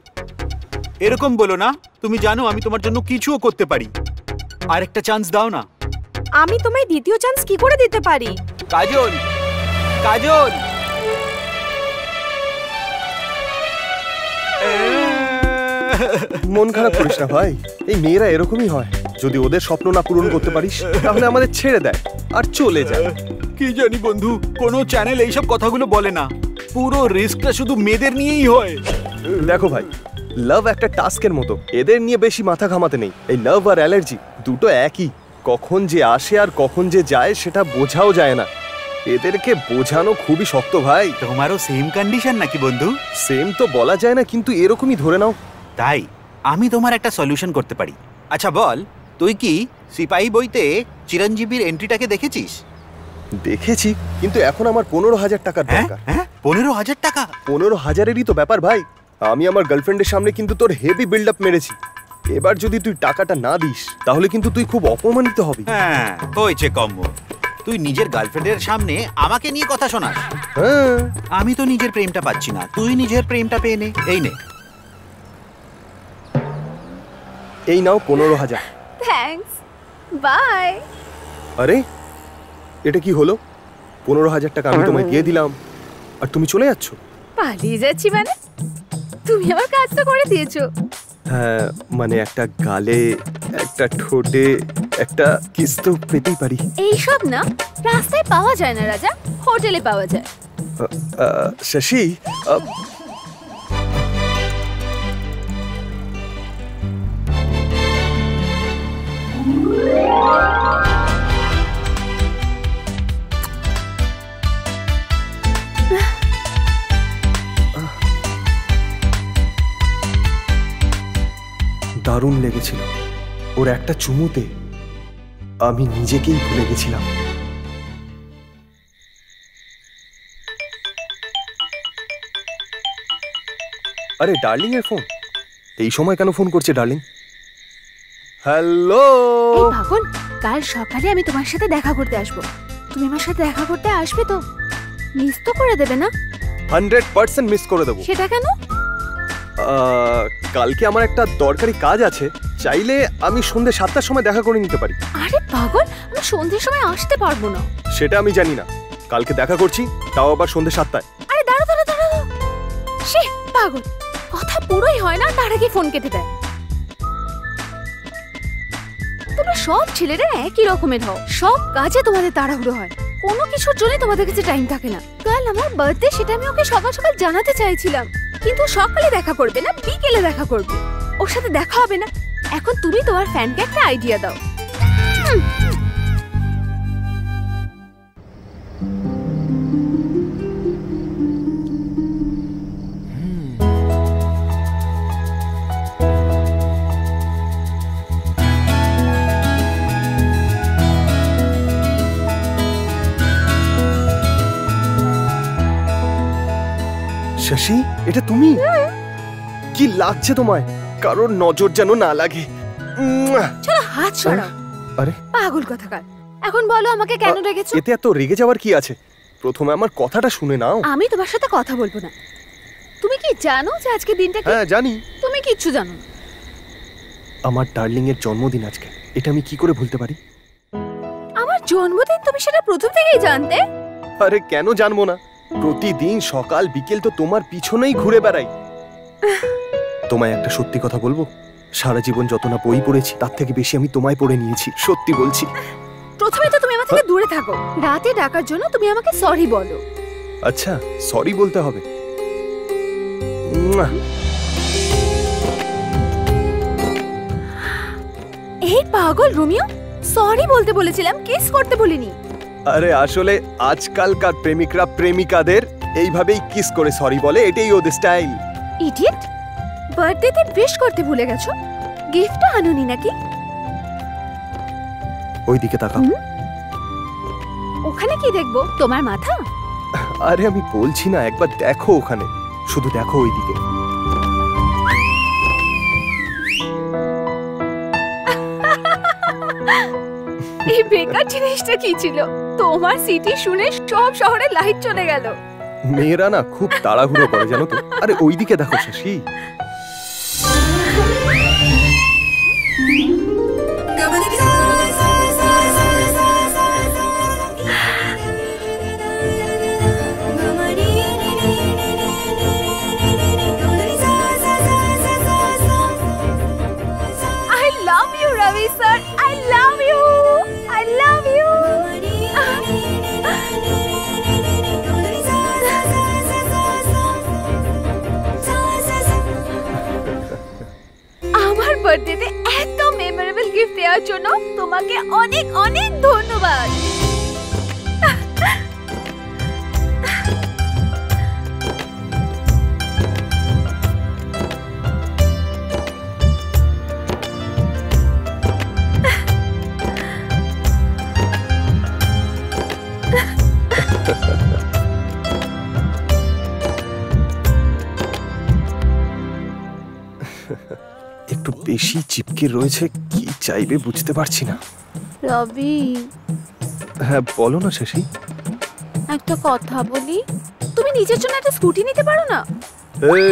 এরকম বলো না। তুমি জানো আমি তোমার জন্য কিছুও করতে পারি। আর একটা চান্স দাও না। আমি তোমায় দ্বিতীয় চান্স কি করে দিতে পারি? কাজল, কাজল। মন খারাপ করিস না ভাই, এই মেয়েরা এরকমই হয়। যদি ওদের স্বপ্ন না পূরণ করতে পারিস তাহলে আমাদের ছেড়ে দেয় আর চলে যায়। কি জানি বন্ধু, কোনো চ্যানেল এইসব কথাগুলো বলে না। পুরো রিস্কটা শুধু মেয়েদের নিয়েই হয়। দেখো ভাই, লাভ একটা টাস্কের মতো, এদের নিয়ে বেশি মাথা ঘামাতে নেই। এই লাভ আর অ্যালার্জি দুটো একই, কখন যে আসে আর কখন যে যায় সেটা বোঝাও যায় না। এদেরকে বোঝানো খুবই শক্ত ভাই। তোমারও সেম কন্ডিশন নাকি বন্ধু? সেম তো বলা যায় না, কিন্তু এরকমই ধরে নাও। তাই আমি তোমার একটা সলিউশন করতে পারি। আচ্ছা বল, তুই কি সিপাহী বইতে চিরঞ্জীবীর এন্ট্রিটাকে দেখেছিস? দেখেছি, কিন্তু এখন আমার 15,000 টাকার দরকার। 15,000 টাকা? 15,000-এরই তো ব্যাপার ভাই। আমি আমার গার্লফ্রেন্ডের সামনে কিন্তু তোর হেভি বিল্ড আপ মেরেছি। এবার যদি তুই টাকাটা না দিস তাহলে কিন্তু তুই খুব অপমানিত হবি। হ্যাঁ, হয়েছে কম্ম। তুই নিজের গার্লফ্রেন্ডের সামনে আমাকে নিয়ে কথা শোনাস। হ্যাঁ, আমি তো নিজের প্রেমটা পাচ্ছি না, তুই নিজের প্রেমটা পেয়ে নে। এই নে। এই নাও 15,000। Thanks, by. আরে এটা কি হলো? 15,000 টাকা আমি তোমায় দিয়ে দিলাম আর তুমি চলে যাচ্ছ। পালিয়ে যাচ্ছি মানে? তুমি আমার কাজ তো করে দিয়েছো। হ্যাঁ, মানে একটা গালে, একটা ঠোঁটে, একটা কিস তো পেতেই পারি। এইসব না রাস্তায় পাওয়া যায় না রাজা, হোটেলে পাওয়া যায়। শশী, দারুণ লেগেছিল। ওর একটা চুমুতে আমি নিজেকেই ভুলে গেছিলাম। আরে ডার্লিং এর ফোন, এই সময় কেন ফোন করছে ডার্লিং? হ্যালো। এই পাগল, কাল সকালে আমি তোমার সাথে দেখা করতে আসবো। তুমি আমার সাথে দেখা করতে আসবে তো? মিস তো করে দেবে না? 100% মিস করে দেবো। সেটা কেন? কালকে আমার একটা দরকারি কাজ আছে, চাইলে আমি সন্ধ্যে 7টার সময় দেখা করে নিতে পারি। আরে পাগল, আমি সন্ধ্যের সময় আসতে পারবো না। সেটা আমি জানি না, কালকে দেখা করছি, তাও আবার সন্ধ্যে 7টায়। আরে দাঁড়া দাঁড়া দাঁড়া, সে পাগল, কথা পুরোই হয় না তার আগে ফোন কেটে দেয়। তোমরা সব ছেলেরা একই রকমের হও, সব কাজে তোমাদের তাড়াহুড়ো হয়। কোনো কিছুর জন্য তোমাদের কাছে টাইম থাকে না। কাল আমার বার্থডে, সেটা আমি ওকে সকাল সকাল জানাতে চাইছিলাম, কিন্তু সকালে দেখা করবে না, বিকেলে দেখা করবে। ওর সাথে দেখা হবে না। এখন তুমি তোমার ফ্যানকে একটা আইডিয়া দাও। শশী, এটা তুমি? কি লাগছে তোমায়? কারোর নজর যেন না লাগে। চলো হাত সরাও। আরে পাগল কথাকার। এখন বলো আমাকে কেন রেখেছো? এতে এত রেগে যাওয়ার কি আছে? প্রথমে আমার কথাটা শুনে নাও। আমি তোমার সাথে কথা বলবো না। তুমি কি জানো যে আজকে দিনটা কি? হ্যাঁ জানি। তুমি কিচ্ছু জানো না। আমার ডার্লিং এর জন্মদিন আজকে। এটা আমি কি করে ভুলতে পারি? আমার জন্মদিন? তুমি সেটা প্রথম থেকেই জানতে? আরে কেন জানবো না? প্রতিদিন সকাল বিকেল তো তোমার পিছনেই ঘুরে বেড়াই। তোমায় একটা সত্যি কথা বলবো, সারা জীবন যত না বই পড়েছি তার থেকে বেশি আমি তোমায় পড়ে নিয়েছি, সত্যি বলছি। প্রথমে তো তুমি আমার থেকে দূরে থাকো। রাতে ডাকার জন্য তুমি আমাকে সরি বলো। আচ্ছা, সরি বলতে হবে? এই পাগল রোমিও, সরি বলতে বলেছিলাম, কিস করতে বলিনি। আরে আসলে আজকালকার প্রেমিকরা প্রেমিকাদের এইভাবেই কিস করে সরি বলে, এটাই ওদের স্টাইল। ইডিয়েট, বার্থডেতে উইশ করতে ভুলে গেছো? গিফটটা আনোনি নাকি? ওইদিকে তাকাও। ওখানে কি দেখবো? তোমার মাথা? আরে আমি বলছি না, একবার দেখো ওখানে, শুধু দেখো ওইদিকে। এই বেকার জিনিসটা কি ছিল? তোমার সিটি শুনে সব শহরে লাইট চলে গেল। মেয়েরা না খুব তাড়াহুড়ো করে জানো তো। আরে ওইদিকে দেখো Shashi. I love you, Ravi sir. I love you. I love you. আমার বার্থডেতে এত মেমোরেবল গিফট দেওয়ার জন্য তোমাকে অনেক অনেক ধন্যবাদ। একটু বেশি চিপকে রয়েছে, কি চাইবে বুঝতে পারছি না। রবি, হ্যাঁ বলো না শশী। একটা কথা বলি, তুমি নিজের জন্য একটা স্কুটি নিতে পারো না? এই,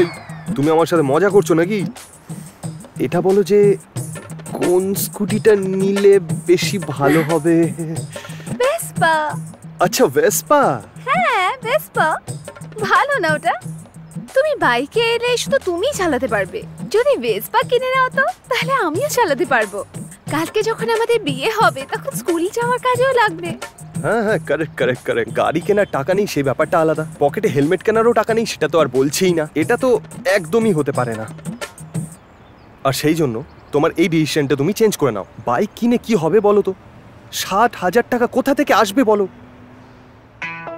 তুমি আমার সাথে মজা করছো নাকি? এটা বলো যে কোন স্কুটিটা নিলে বেশি ভালো হবে? ভেসপা। আচ্ছা ভেসপা। হ্যাঁ ভেসপা। ভালো না ওটা? তুমি বাইকে এলে শুধু তুমিই চালাতে পারবে। যদি ভেসপা কিনে নাও তো তাহলে আমিও চালাতে পারবো। কালকে যখন আমাদের বিয়ে হবে তখন স্কুল যাওয়ার কাজেও লাগবে। হ্যাঁ হ্যাঁ, কারেক্ট কারেক্ট কারেক্ট। গাড়ি কেনার টাকা নেই সেই ব্যাপারটা আলাদা, পকেটে হেলমেট কেনারও টাকা নেই সেটা তো আর বলছেই না। এটা তো একদমই হতে পারে না। আর সেই জন্য তোমার এই ডিসিশনটা তুমি চেঞ্জ করে নাও। বাইক কিনে কি হবে বলো তো? 60,000 টাকা কোথা থেকে আসবে বলো?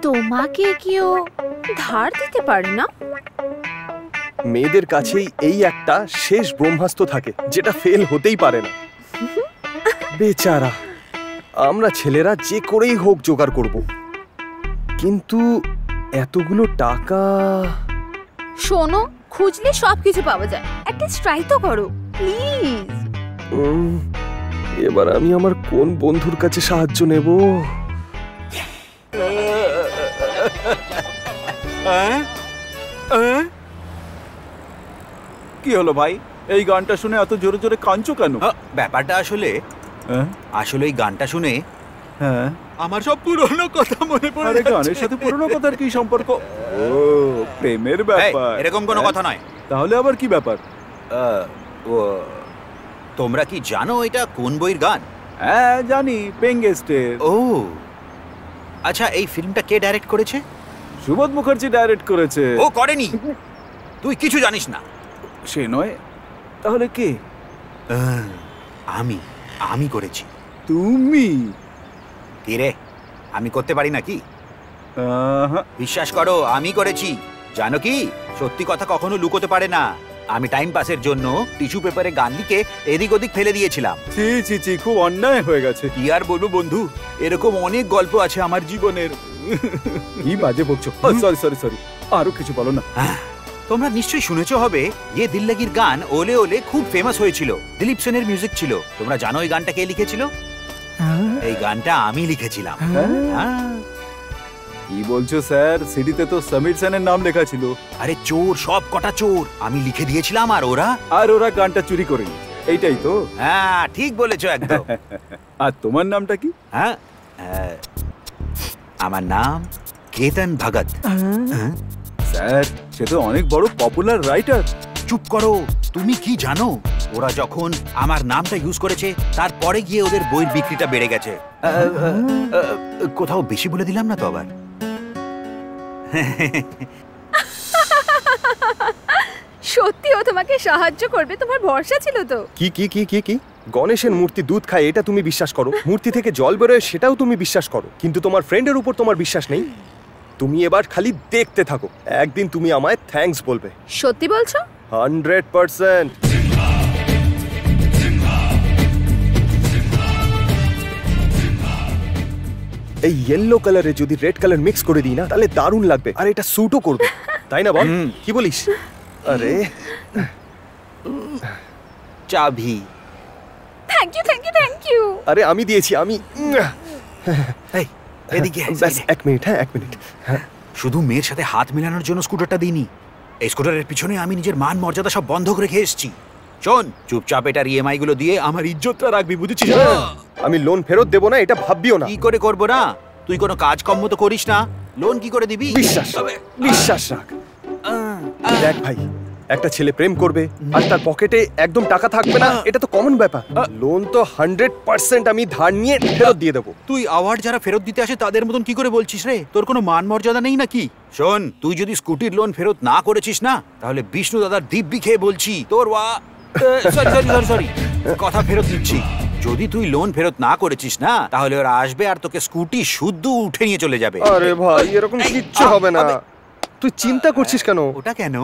তোমাকে কেউ ধার দিতে পারে না? মেয়েদের কাছেই এই একটা শেষ ব্রহ্মাস্ত্র থাকে যেটা ফেল হতেই পারে না। বেচারা, আমরা ছেলেরা যে করেই হোক জোগাড় করব, কিন্তু এতগুলো টাকা। শোনো, খুঁজলে সবকিছু পাওয়া যায়, অ্যাটলিস্ট ট্রাই তো করো প্লিজ। এবার আমি আমার কোন বন্ধুর কাছে সাহায্য নেব? কি হলো ভাই, এই গানটা শুনে এত জোরে জোরে কাঁদছো কেন? ব্যাপারটা আসলে এই গানটা শুনে হ্যাঁ আমার সব পুরনো কথা মনে পড়ে আরে গানের সাথে পুরনো কথার কি সম্পর্ক? ও প্রেমের ব্যাপার। এরকম কোনো কথা নয়। তাহলে আবার কি ব্যাপার? তোমরা কি জানো এটা কোন বইয়ের গান? হ্যাঁ জানি, পেঙ্গেস্টের। ও আচ্ছা এই ফিল্মটা কে ডাইরেক্ট করেছে? সুবোধ মুখার্জি ডাইরেক্ট করেছে। ও করেনি, তুই কিছু জানিস না। সে নয়, তাহলে কে? আমি আমি করেছি। তুমি? কি রে, আমি করতে পারি নাকি? আহা, বিশ্বাস করো আমি করেছি। জানো কি, সত্যি কথা কখনো লুকোতে পারে না। আমি টাইম পাসের জন্য টিস্যু পেপারে গান লিখে এদিক ওদিক ফেলে দিয়েছিলাম। ছি ছি ছি, খুব অন্যায় হয়ে গেছে। কি আর বলবো বন্ধু, এরকম অনেক গল্প আছে আমার জীবনের। কি বাজে বকছো? সরি সরি সরি, আরো কিছু বলো না। তোমরা নিশ্চয়ই শুনেছো হবে, ইয়ে দিল লাগির গান ওলে ওলে খুব ফেমাস হয়েছিল। দিলীপ সেনের মিউজিক ছিল। তোমরা জানো এই গানটা কে লিখেছিল? এই গানটা আমি লিখেছিলাম। হ্যাঁ। কি বলছো স্যার? সিডিতে তো সমীর সেনের নাম লেখা ছিল। আরে চোর, সব কটা চোর। আমি লিখে দিয়েছিলাম আর ওরা গানটা চুরি করে নিয়েছে, এইটাই তো? হ্যাঁ ঠিক বলেছো একদম। আর তোমার নামটা কি? হ্যাঁ, আমার নাম কেতন ভগত। স্যার, সে তো অনেক বড় পপুলার রাইটার। চুপ করো, তুমি কি জানো ওরা যখন আমার নামটা ইউজ করেছে তারপরে গিয়ে ওদের বইয়ের বিক্রিটা বেড়ে গেছে। কোথাও বেশি বলে দিলাম না তো আবার? সত্যি ও তোমাকে সাহায্য করবে, তোমার ভরসা ছিল তো? কি কি কি কি কি গণেশের মূর্তি দুধ খায় এটা তুমি বিশ্বাস করো, মূর্তি থেকে জল বেরোয় সেটাও তুমি বিশ্বাস করো, কিন্তু তোমার ফ্রেন্ডের উপর তোমার বিশ্বাস নেই। তুমি এবার খালি দেখতে থাকো, একদিন তুমি আমায় থ্যাঙ্কস বলবে। সত্যি বলছো? 100%। এই ইয়েলো কালারে যদি রেড কালার মিক্স করে দিই না তাহলে দারুণ লাগবে, আর এটা স্যুটও করবে, তাই না বল? কি বলিস? আরে চাবি। Thank you thank you thank you. আরে আমি দিয়েছি, আমি। এই এদিকে ব্যাস 1 মিনিট। হ্যাঁ 1 মিনিট। হ্যাঁ, শুধু মেয়ের সাথে হাত মেলানোর জন্য স্কুটারটা দিইনি, এই স্কুটারের পিছনে আমি নিজের মান মর্যাদা সব বন্ধক রেখে এসেছি। শোন, চুপচাপ এটার ইএমআই গুলো দিয়ে আমার ইজ্জতটা রাখবি, বুঝেছিস? আমি লোন ফেরত দেবো না এটা ভাববিও না। কি করে করবো না? তুই কোনো কাজ কম্ম তো করিস না, লোন কি করে দিবি? বিশ্বাস রাখ। দেখ ভাই, একটা ছেলে প্রেম করবে আর তার পকেটে একদম টাকা থাকবে না, এটা তো কমন ব্যাপার। লোন তো 100% আমি ধার নিয়ে ফেরত দিয়ে দেবো। তুই আওয়ার্ড যারা ফেরত দিতে আসে তাদের মতন কি করে বলছিস রে? তোর কোনো মান মর্যাদা নেই নাকি? শোন, তুই যদি স্কুটির লোন ফেরত না করেছিস না, তাহলে বিষ্ণু দাদার দিব্যি খেয়ে বলছি তোর সরি কথা ফেরত নিচ্ছি। যদি তুই লোন ফেরত না করেছিস না, তাহলে ওরা আসবে আর তোকে স্কুটি শুদ্ধ উঠে নিয়ে চলে যাবে। আরে ভাই, এরকম কিচ্ছু হবে না। তুই চিন্তা করছিস কেন? ওটা কেন?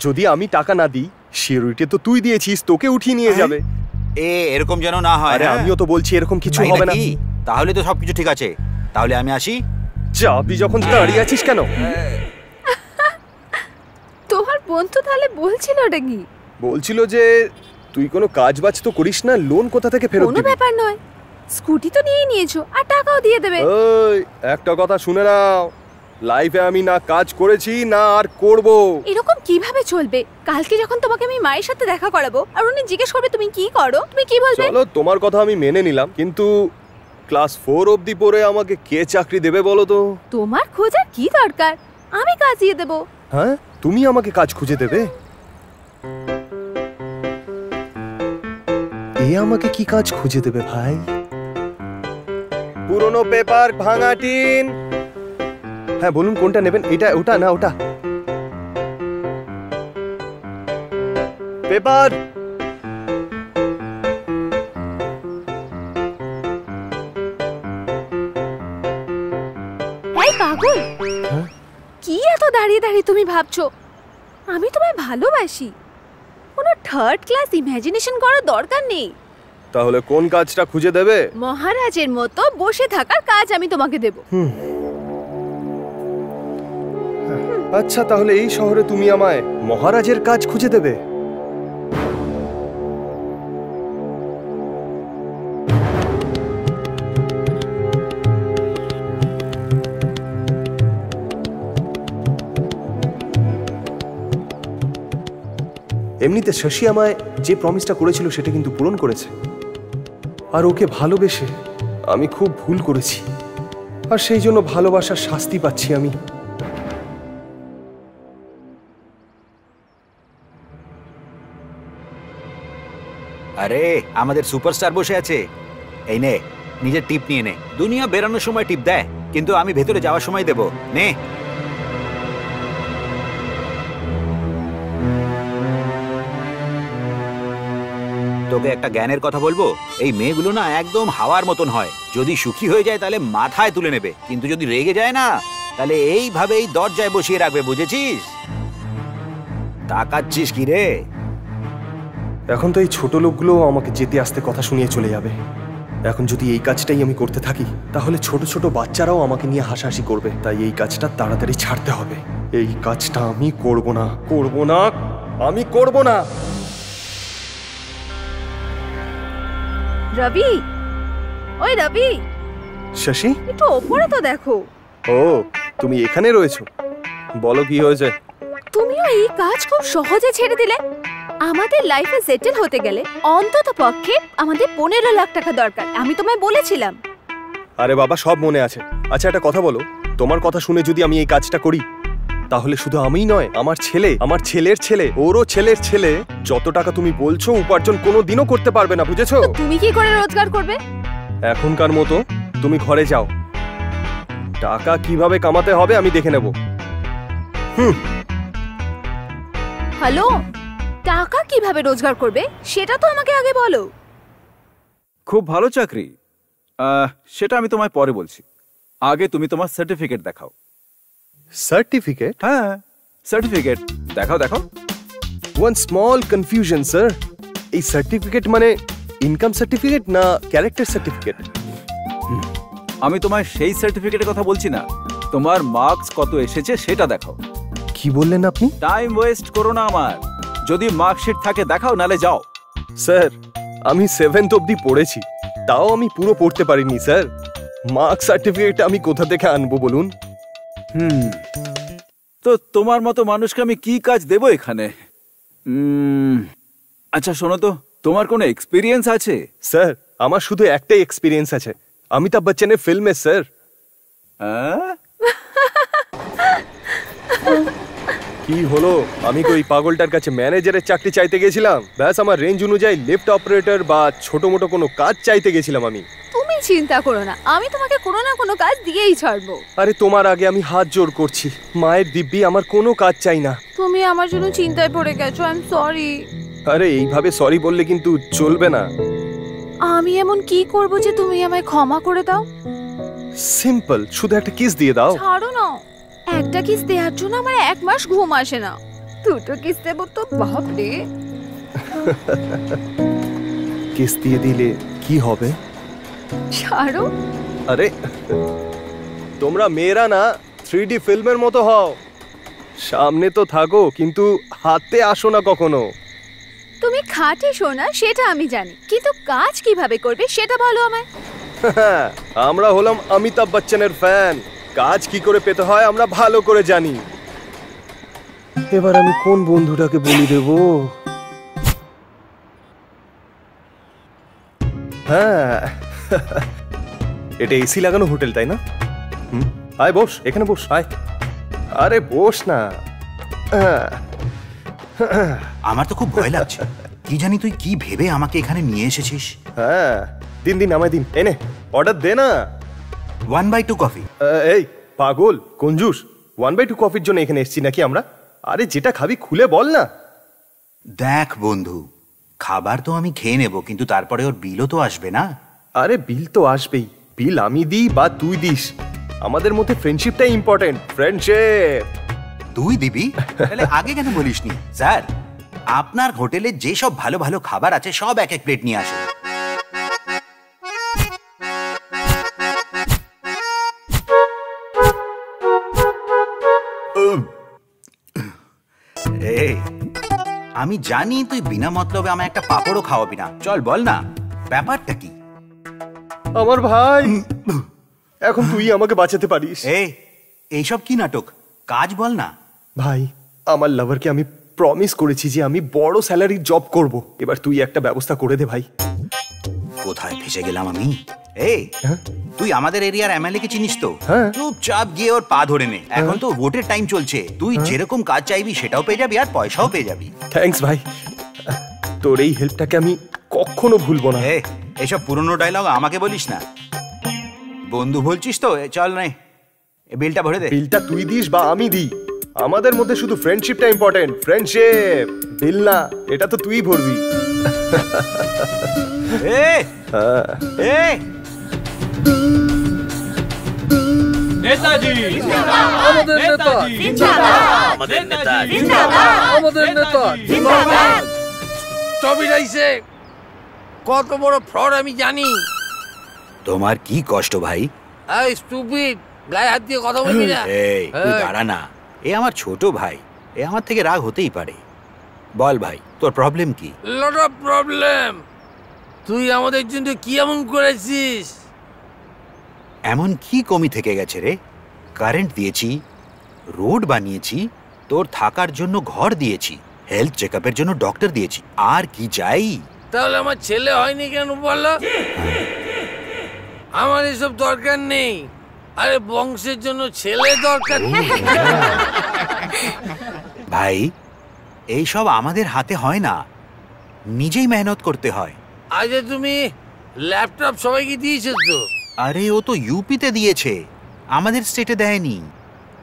যদি আমি টাকা না দিই, সিকিউরিটি তো তুই দিয়েছিস, তোকে উঠিয়ে নিয়ে যাবে। এরকম যেন না হয়। আরে আমিও তো বলছি এরকম কিছু হবে না। তাহলে তো সবকিছু ঠিক আছে, তাহলে আমি আসি। চাবি যখন দাঁড়িয়ে আছিস কেন? তোমার বন্ধু তাহলে বলছিল ওটা কি? বলছিল যে তুই কোনো কাজ বাজ তো করিস না, লোন কোথা থেকে ফেরত কোনো দিবি? ব্যাপার নয়, স্কুটি তো নিয়ে নিয়েছো আর টাকাও দিয়ে দেবে। ওই একটা কথা শুনে নাও, লাইফে আমি না কাজ করেছি না আর করব। এরকম কিভাবে চলবে? কালকে যখন তোমাকে আমি মায়ের সাথে দেখা করাবো আর উনি জিজ্ঞেস করবে তুমি কি করো, তুমি কি বলবে? চলো, তোমার কথা আমি মেনে নিলাম, কিন্তু ক্লাস 4 অবধি পরে আমাকে কে চাকরি দেবে বলো তো? তোমার খোঁজার কি দরকার, আমি কাজ দিয়ে দেবো। হ্যাঁ, তুমি আমাকে কাজ খুঁজে দেবে? এ আমাকে কি কাজ খুঁজে দেবে ভাই? পুরনো পেপার, ভাঙা টিন। হ্যাঁ বলুন, কোনটা নেবেন? এটা, ওটা না ওটা? পেপার। এই পাগল, হ্যাঁ? কি এত দাঁড়িয়ে দাঁড়িয়ে তুমি ভাবছো? আমি তোমায় ভালোবাসি, কোনো থার্ড ক্লাস ইমাজিনেশন করার দরকার নেই। তাহলে কোন কাজটা খুঁজে দেবে? মহারাজের মতো বসে থাকার কাজ আমি তোমাকে দেব। আচ্ছা, তাহলে এই শহরে তুমি আমায় মহারাজের কাজ খুঁজে দেবে? এমনিতে শশী আমায় যে প্রমিসটা করেছিল সেটা কিন্তু পূরণ করেছে, আর ওকে ভালোবেসে আমি খুব ভুল করেছি, আর সেই জন্য ভালোবাসার শাস্তি পাচ্ছি আমি। আরে আমাদের সুপারস্টার বসে আছে, এই নে নিজের টিপ নিয়ে নে। দুনিয়া বেরানোর সময় টিপ দেয়, কিন্তু আমি ভেতরে যাওয়ার সময় দেব। নে। তোকে একটা জ্ঞানের কথা বলবো, এই মেয়েগুলো না একদম হাওয়ার মতন হয়। যদি সুখী হয়ে যায় তাহলে মাথায় তুলে নেবে, কিন্তু যদি রেগে যায় না তাহলে এইভাবেই দরজায় বসিয়ে রাখবে, বুঝেছিস? তাকাচ্ছিস কি রে? এখন তো এই ছোট লোকগুলো আমাকে যেতে আসতে কথা শুনিয়ে চলে যাবে। এখন যদি এই কাজটাই আমি করতে থাকি তাহলে ছোট ছোট বাচ্চারাও আমাকে নিয়ে হাসাহাসি করবে। তাই এই কাজটা তাড়াতাড়ি ছাড়তে হবে। এই কাজটা আমি করব না, করব না, আমি করব না। রবি, ওই রবি, শশী, একটু ওপরে তো দেখো। ও তুমি এখানে রয়েছো, বলো কি হয়েছে? তুমিও এই কাজ খুব সহজে ছেড়ে দিলে। আমাদের লাইফে সেটেল হতে গেলে অন্তত পক্ষে আমাদের 15 লাখ টাকা দরকার, আমি তোমায় বলেছিলাম। আরে বাবা, সব মনে আছে। আচ্ছা একটা কথা বলো, তোমার কথা শুনে যদি আমি এই কাজটা করি তাহলে শুধু আমিই নয়, আমার ছেলে, আমার ছেলের ছেলে, ওরও ছেলের ছেলে যত টাকা তুমি বলছো উপার্জন কোনো দিনও করতে পারবে না, বুঝেছো? তো তুমি কি করে রোজগার করবে? এখনকার মতো তুমি ঘরে যাও, টাকা কিভাবে কামাতে হবে আমি দেখে নেব। হ্যালো, টাকা কিভাবে রোজগার করবে সেটা তো আমাকে আগে বলো। খুব ভালো চাকরি, সেটা আমি তোমায় পরে বলছি। আগে তুমি তোমার সার্টিফিকেট দেখাও। সার্টিফিকেট? হ্যাঁ, সার্টিফিকেট দেখাও। দেখাও। ওয়ান স্মল কনফিউশন স্যার, এই সার্টিফিকেট মানে ইনকাম সার্টিফিকেট না ক্যারেক্টার সার্টিফিকেট? আমি তোমায় সেই সার্টিফিকেটের কথা বলছি না, তোমার মার্কস কত এসেছে সেটা দেখাও। কি বললেন আপনি? টাইম ওয়েস্ট করো না আমার। যদি মার্কশিট থাকে দেখাও, নালে যাও। স্যার আমি 7th অবধি পড়েছি, তাও আমি পুরো পড়তে পারিনি স্যার। মার্ক সার্টিফিকেট আমি কোথা থেকে আনবো বলুন? তো তোমার মতো মানুষকে আমি কি কাজ দেব এখানে? আচ্ছা শোনো তো, তোমার কোনো এক্সপিরিয়েন্স আছে? স্যার আমার শুধু একটাই এক্সপিরিয়েন্স আছে, অমিতাভ বচ্চনের ফিল্মে স্যার। কি হলো? আমি তো ওই পাগলটার কাছে ম্যানেজারের চাকরি চাইতে গেছিলাম, ব্যাস আমার রেঞ্জ অনুযায়ী লিফট অপারেটর বা ছোট মোটো কোনো কাজ চাইতে গেছিলাম আমি। তুমি চিন্তা করো না, আমি তোমাকে কোনো না কোনো কাজ দিয়েই ছাড়বো। আরে তোমার আগে আমি হাত জোর করছি, মায়ের দিব্যি, আমার কোনো কাজ চাই না। তুমি আমার জন্য চিন্তায় পড়ে গেছো, আই এম সরি। আরে এইভাবে সরি বললে কিন্তু চলবে না। আমি এমন কি করব যে তুমি আমায় ক্ষমা করে দাও? সিম্পল, শুধু একটা কিস দিয়ে দাও। ছাড়ো না, একটা কিস দেওয়ার জন্য আমার 1 মাস ঘুম আসে না। দুটো কিস দেবো তো বাপরে। কিস দিয়ে দিলে কি হবে? ছাড়ো। আরে তোমরা মেয়েরা না 3D ফিল্মের মতো হও, সামনে তো থাকো কিন্তু হাতে আসো না কখনো। তুমি খাঁটি সোনা সেটা আমি জানি, কিন্তু কাজ কিভাবে করবে সেটা বলো আমায়। আমরা হলাম অমিতাভ বচ্চনের ফ্যান, কাজ কি করে পেতে হয় আমরা ভালো করে জানি। এবার আমি কোন বন্ধুটাকে বলি দেব? হ্যাঁ, এটা এসি লাগানো হোটেল তাই না? আয় বস, এখানে বস, আয়। আরে বস না। আমার তো খুব ভয় লাগছে, কি জানি তুই কি ভেবে আমাকে এখানে নিয়ে এসেছিস। হ্যাঁ, দিন আমায় দিন, এনে অর্ডার দে না। 1/2 কফি। এই পাগল কঞ্জুস, 1/2 কফির জন্য এখানে এসেছি নাকি আমরা? আরে যেটা খাবি খুলে বল না। দেখ বন্ধু, খাবার তো আমি খেয়ে নেব, কিন্তু তারপরে ওর বিলও তো আসবে না। আরে বিল তো আসবেই, বিল আমি দিই বা তুই দিস, আমাদের মধ্যে ফ্রেন্ডশিপটাই ইম্পর্টেন্ট। ফ্রেন্ডশিপ। তুই দিবি? তাহলে আগে কেন বলিসনি? স্যার, আপনার হোটেলে যেসব ভালো ভালো খাবার আছে সব এক প্লেট নিয়ে আসুন। আমি জানি তুই বিনা মতলবে আমায় একটা পাপড়ও খাওয়াবি না। চল বল না, ব্যাপারটা কি? আমার ভাই, এখন তুই আমাকে বাঁচাতে পারিস। এইসব কি নাটক? কাজ বল না। ভাই, আমার লাভারকে আমি প্রমিস করেছি যে আমি বড় স্যালারির জব করব, এবার তুই একটা ব্যবস্থা করে দে ভাই। কোথায় ফেসে গেলাম আমি? তুই আমাদের এরিয়ার এমএলএ কে চিনিস তো? হ্যাঁ। চুপচাপ গিয়ে ওর পা ধরে নে, এখন তো ভোটের টাইম চলছে। তুই যেরকম কাজ চাইবি সেটাও পেয়ে যাবি আর পয়সাও পেয়ে যাবি। থ্যাঙ্কস ভাই, তোর এই হেল্পটাকে আমি কখনো ভুলবো না। এসব পুরনো ডায়লগ আমাকে বলিস না। বন্ধু বলছিস তো, চল নে বিলটা ভরে দে। বিলটা তুই দিস বা আমি দিই, আমাদের মধ্যে শুধু ফ্রেন্ডশিপটা ইম্পর্টেন্ট। ফ্রেন্ডশিপ, বিল না, এটা তো তুই ভরবি। আমাদের নেতা, আমাদের নেতা টমি রাইসে কত বড় ফ্রড আমি জানি। তোমার কি কষ্ট ভাই? এই স্টুপিড, গায়ে হাত দিয়ে কথা বলবি না। এই তুই দাঁড়া না, এ আমার ছোট ভাই, এ আমার থেকে রাগ হতেই পারে। বল ভাই, তোর প্রবলেম কি? Lot of problem. তুই আমাদের জন্য কি এমন করেছিস? এমন কি কমি থেকে গেছে রে? কারেন্ট দিয়েছি, রোড বানিয়েছি, তোর থাকার জন্য ঘর দিয়েছি, হেলথ চেকআপের জন্য ডক্টর দিয়েছি, আর কি চাই? তাহলে আমার ছেলে হয়নি কেন বলো? আমার এসব দরকার নেই। আরে বংশের জন্য ছেলে দরকার। ভাই, এই সব আমাদের হাতে হয় না, নিজেই মেহনত করতে হয়। আজ তুমি ল্যাপটপ সবাইকে দিয়েছো তো? আরে ও তো ইউপিতে দিয়েছে, আমাদের স্টেটে দেয়নি।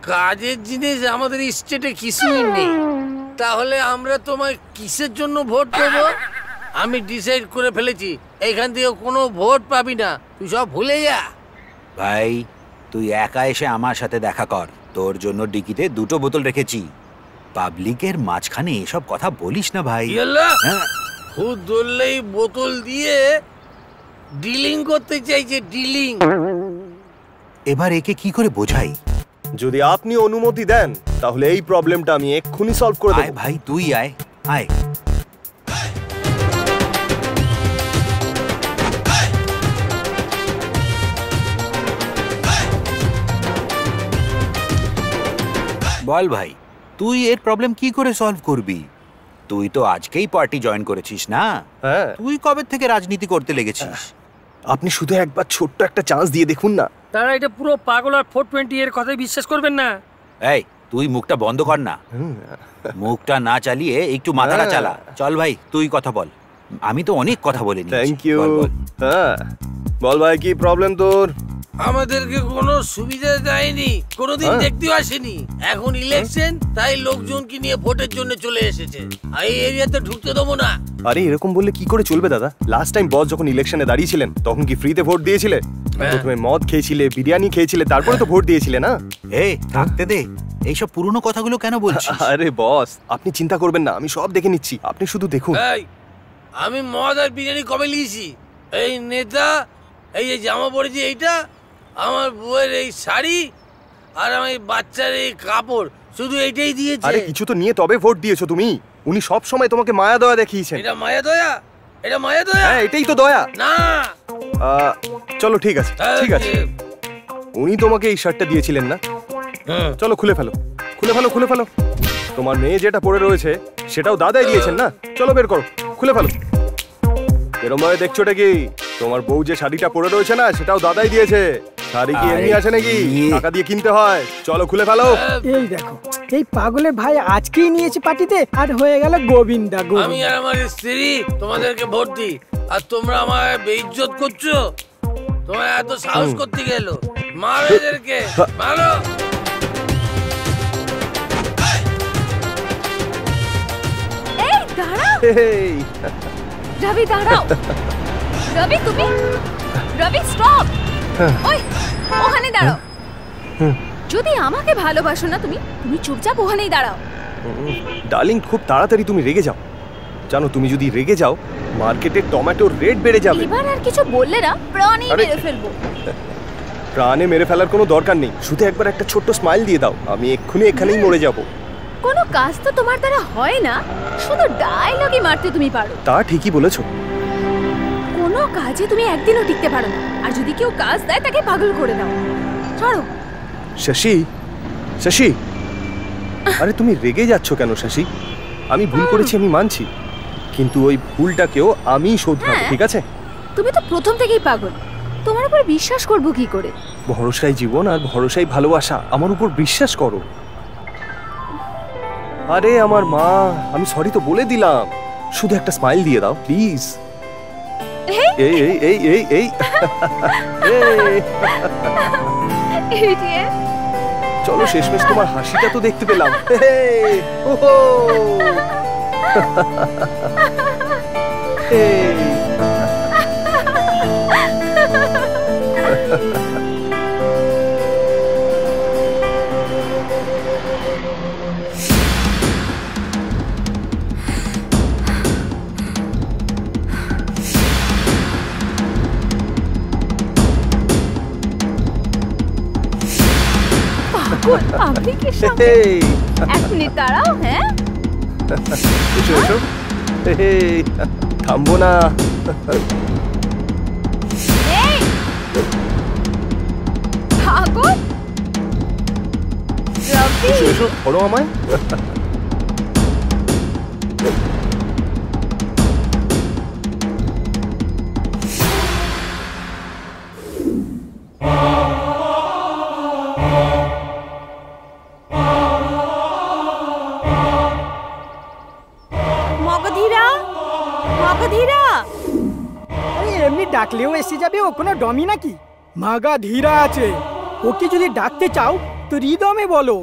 কাজের জিনিস আমাদের স্টেটে কিছুই নেই। তাহলে আমরা তোমায় কিসের জন্য ভোট দেবো? আমি ডিসাইড করে ফেলেছি, এইখান থেকে কোনো ভোট পাবি না, তুই সব ভুলে যা। ভাই, তুই একা এসে আমার সাথে দেখা কর, তোর জন্য ডিকিতে 2টো বোতল রেখেছি। পাবলিকের মাঝখানে এসব কথা বলিস না ভাই। হ্যাঁ, খুদ ধরলেই বোতল দিয়ে ডিলিং করতে চাইছে, ডিলিং। এবার একে কি করে বোঝাই? যদি আপনি অনুমতি দেন তাহলে এই প্রবলেমটা আমি এক্ষুনি সলভ করে আয় দেব। ভাই, তুই আয় আয়। বল ভাই, তুই এর প্রবলেম কি করে সলভ করবি? তুই তো আজকেই পার্টি জয়েন করেছিস না? হ্যাঁ, তুই কবে থেকে রাজনীতি করতে লেগেছিস? আপনি শুধু একবার ছোট্ট একটা চান্স দিয়ে দেখুন না। তারা এটা পুরো পাগল আর 420 এর কথাই বিশ্বাস করবেন না। এই, তুই মুখটা বন্ধ কর না। মুখটা না চালিয়ে একটু মাথাটা চালা। চল ভাই, তুই কথা বল, আমি তো অনেক কথা বলে নিয়েছি। Thank you. বল, বল। হ্যাঁ বল ভাই, কি প্রবলেম তোর? আমাদেরকে কোনো সুবিধা দেয়নি, কোনোদিন দেখতেও আসেনি। এখন ইলেকশন, তাই লোকজনকে নিয়ে ভোটের জন্য চলে এসেছে। এই এরিয়াতে ঢুকতে দেবো না। আরে এরকম বললে কি করে চলবে দাদা? লাস্ট টাইম বস যখন ইলেকশনে দাঁড়িয়েছিলেন তখন কি ফ্রিতে ভোট দিয়েছিলে? প্রথমে মদ খেয়েছিলে, বিরিয়ানি খেয়েছিলে, তারপরে তো ভোট দিয়েছিলে না? এই থাকতে দে, এইসব পুরনো কথাগুলো কেন বলছিস? আরে বস, আপনি চিন্তা করবেন না, আমি সব দেখে নিচ্ছি, আপনি শুধু দেখুন। এই, আমি মদ আর বিরিয়ানি কবে নিয়েছি? এই নেতা, এই যে জামা পরেছি এইটা, আমার বউয়ের এই শাড়ি, আর আমার এই বাচ্চার এই কাপড়, শুধু এইটাই দিয়েছে। আরে কিছু তো নিয়ে তবে ভোট দিয়েছো তুমি। উনি সব সময় তোমাকে মায়া দয়া দেখিয়েছেন। এটা মায়া দয়া? এটা মায়া দয়া? হ্যাঁ, এটাই তো দয়া। না। চলো ঠিক আছে, ঠিক আছে। উনি তোমাকে এই শার্টটা দিয়েছিলেন না? চলো খুলে ফেলো, খুলে ফেলো, খুলে ফেলো। তোমার মেয়ে যেটা পরে রয়েছে সেটাও দাদাই দিয়েছেন না? চলো বের করো, খুলে ফেলো। এরম ভাবে দেখছোটা কি? তোমার বউ যে শাড়িটা পরে রয়েছে না, সেটাও দাদাই দিয়েছে। শাড়ি কি এমনি আসে নাকি? টাকা দিয়ে কিনতে হয়। চলো খুলে ফেলো। এই দেখো, এই পাগলের ভাই আজকেই নিয়েছে পার্টিতে, আর হয়ে গেল গোবিন্দা। আমি আর আমার স্ত্রী তোমাদেরকে ভোট দিই, আর তোমরা আমার বেইজ্জত করছো? তোমার এত সাহস করতে গেল? মারো এদেরকে, মারো। এই দাঁড়াও রবি, দাঁড়াও রবি, তুমি রবি স্টপ। ওই ওখানে দাঁড়াও। যদি আমাকে ভালোবাসো না তুমি, তুমি চুপচাপ ওখানেই দাঁড়াও। ডার্লিং, খুব তাড়াতাড়ি তুমি রেগে যাও। জানো, তুমি যদি রেগে যাও মার্কেটে টমেটোর রেট বেড়ে যাবে। এবার আর কিছু বললে না প্রাণেই মেরে ফেলবো। প্রাণে মেরে ফেলার কোনো দরকার নেই, শুধু একবার একটা ছোট্ট স্মাইল দিয়ে দাও, আমি এক্ষুনি এখানেই মরে যাব। কোনো কাজ তো তোমার দ্বারা হয় না, শুধু ডায়লগই মারতে তুমি পারো। তা ঠিকই বলেছো। কোনো কাজে তুমি একদিনও টিকতে পারো না, আর যদি কেউ কাজ দেয় তাকে পাগল করে দাও। ছাড়ো। শশী, শশী, আরে তুমি রেগে যাচ্ছ কেন শশী? আমি ভুল করেছি, আমি মানছি, কিন্তু ওই ভুলটাকেও আমি শোধরাবো, ঠিক আছে? তুমি তো প্রথম থেকেই পাগল, তোমার উপর বিশ্বাস করবো কি করে? ভরসাই জীবন আর ভরসাই ভালোবাসা, আমার উপর বিশ্বাস করো। আরে আমার মা, আমি সরি তো বলে দিলাম, শুধু একটা স্মাইল দিয়ে দাও প্লিজ। এই এই এই এই এই Idiot. চলো শেষমেশ তোমার হাসিটা তো দেখতে পেলাম। এই, ওহো। এই। আপনি কি সামনে? এই। এক মিনিট দাঁড়াও। হ্যাঁ, এসো এসো। এই, থামবো না। এই ঠাকুর রবি, এসো এসো, ধরো আমায়। মগধীরা, মগধীরা। আরে এমনি ডাকলেও এসে যাবে, ও কোনো ডমি নাকি? মাগা ধীরা আছে, ওকে যদি ডাকতে চাও তো হৃদমে বলো।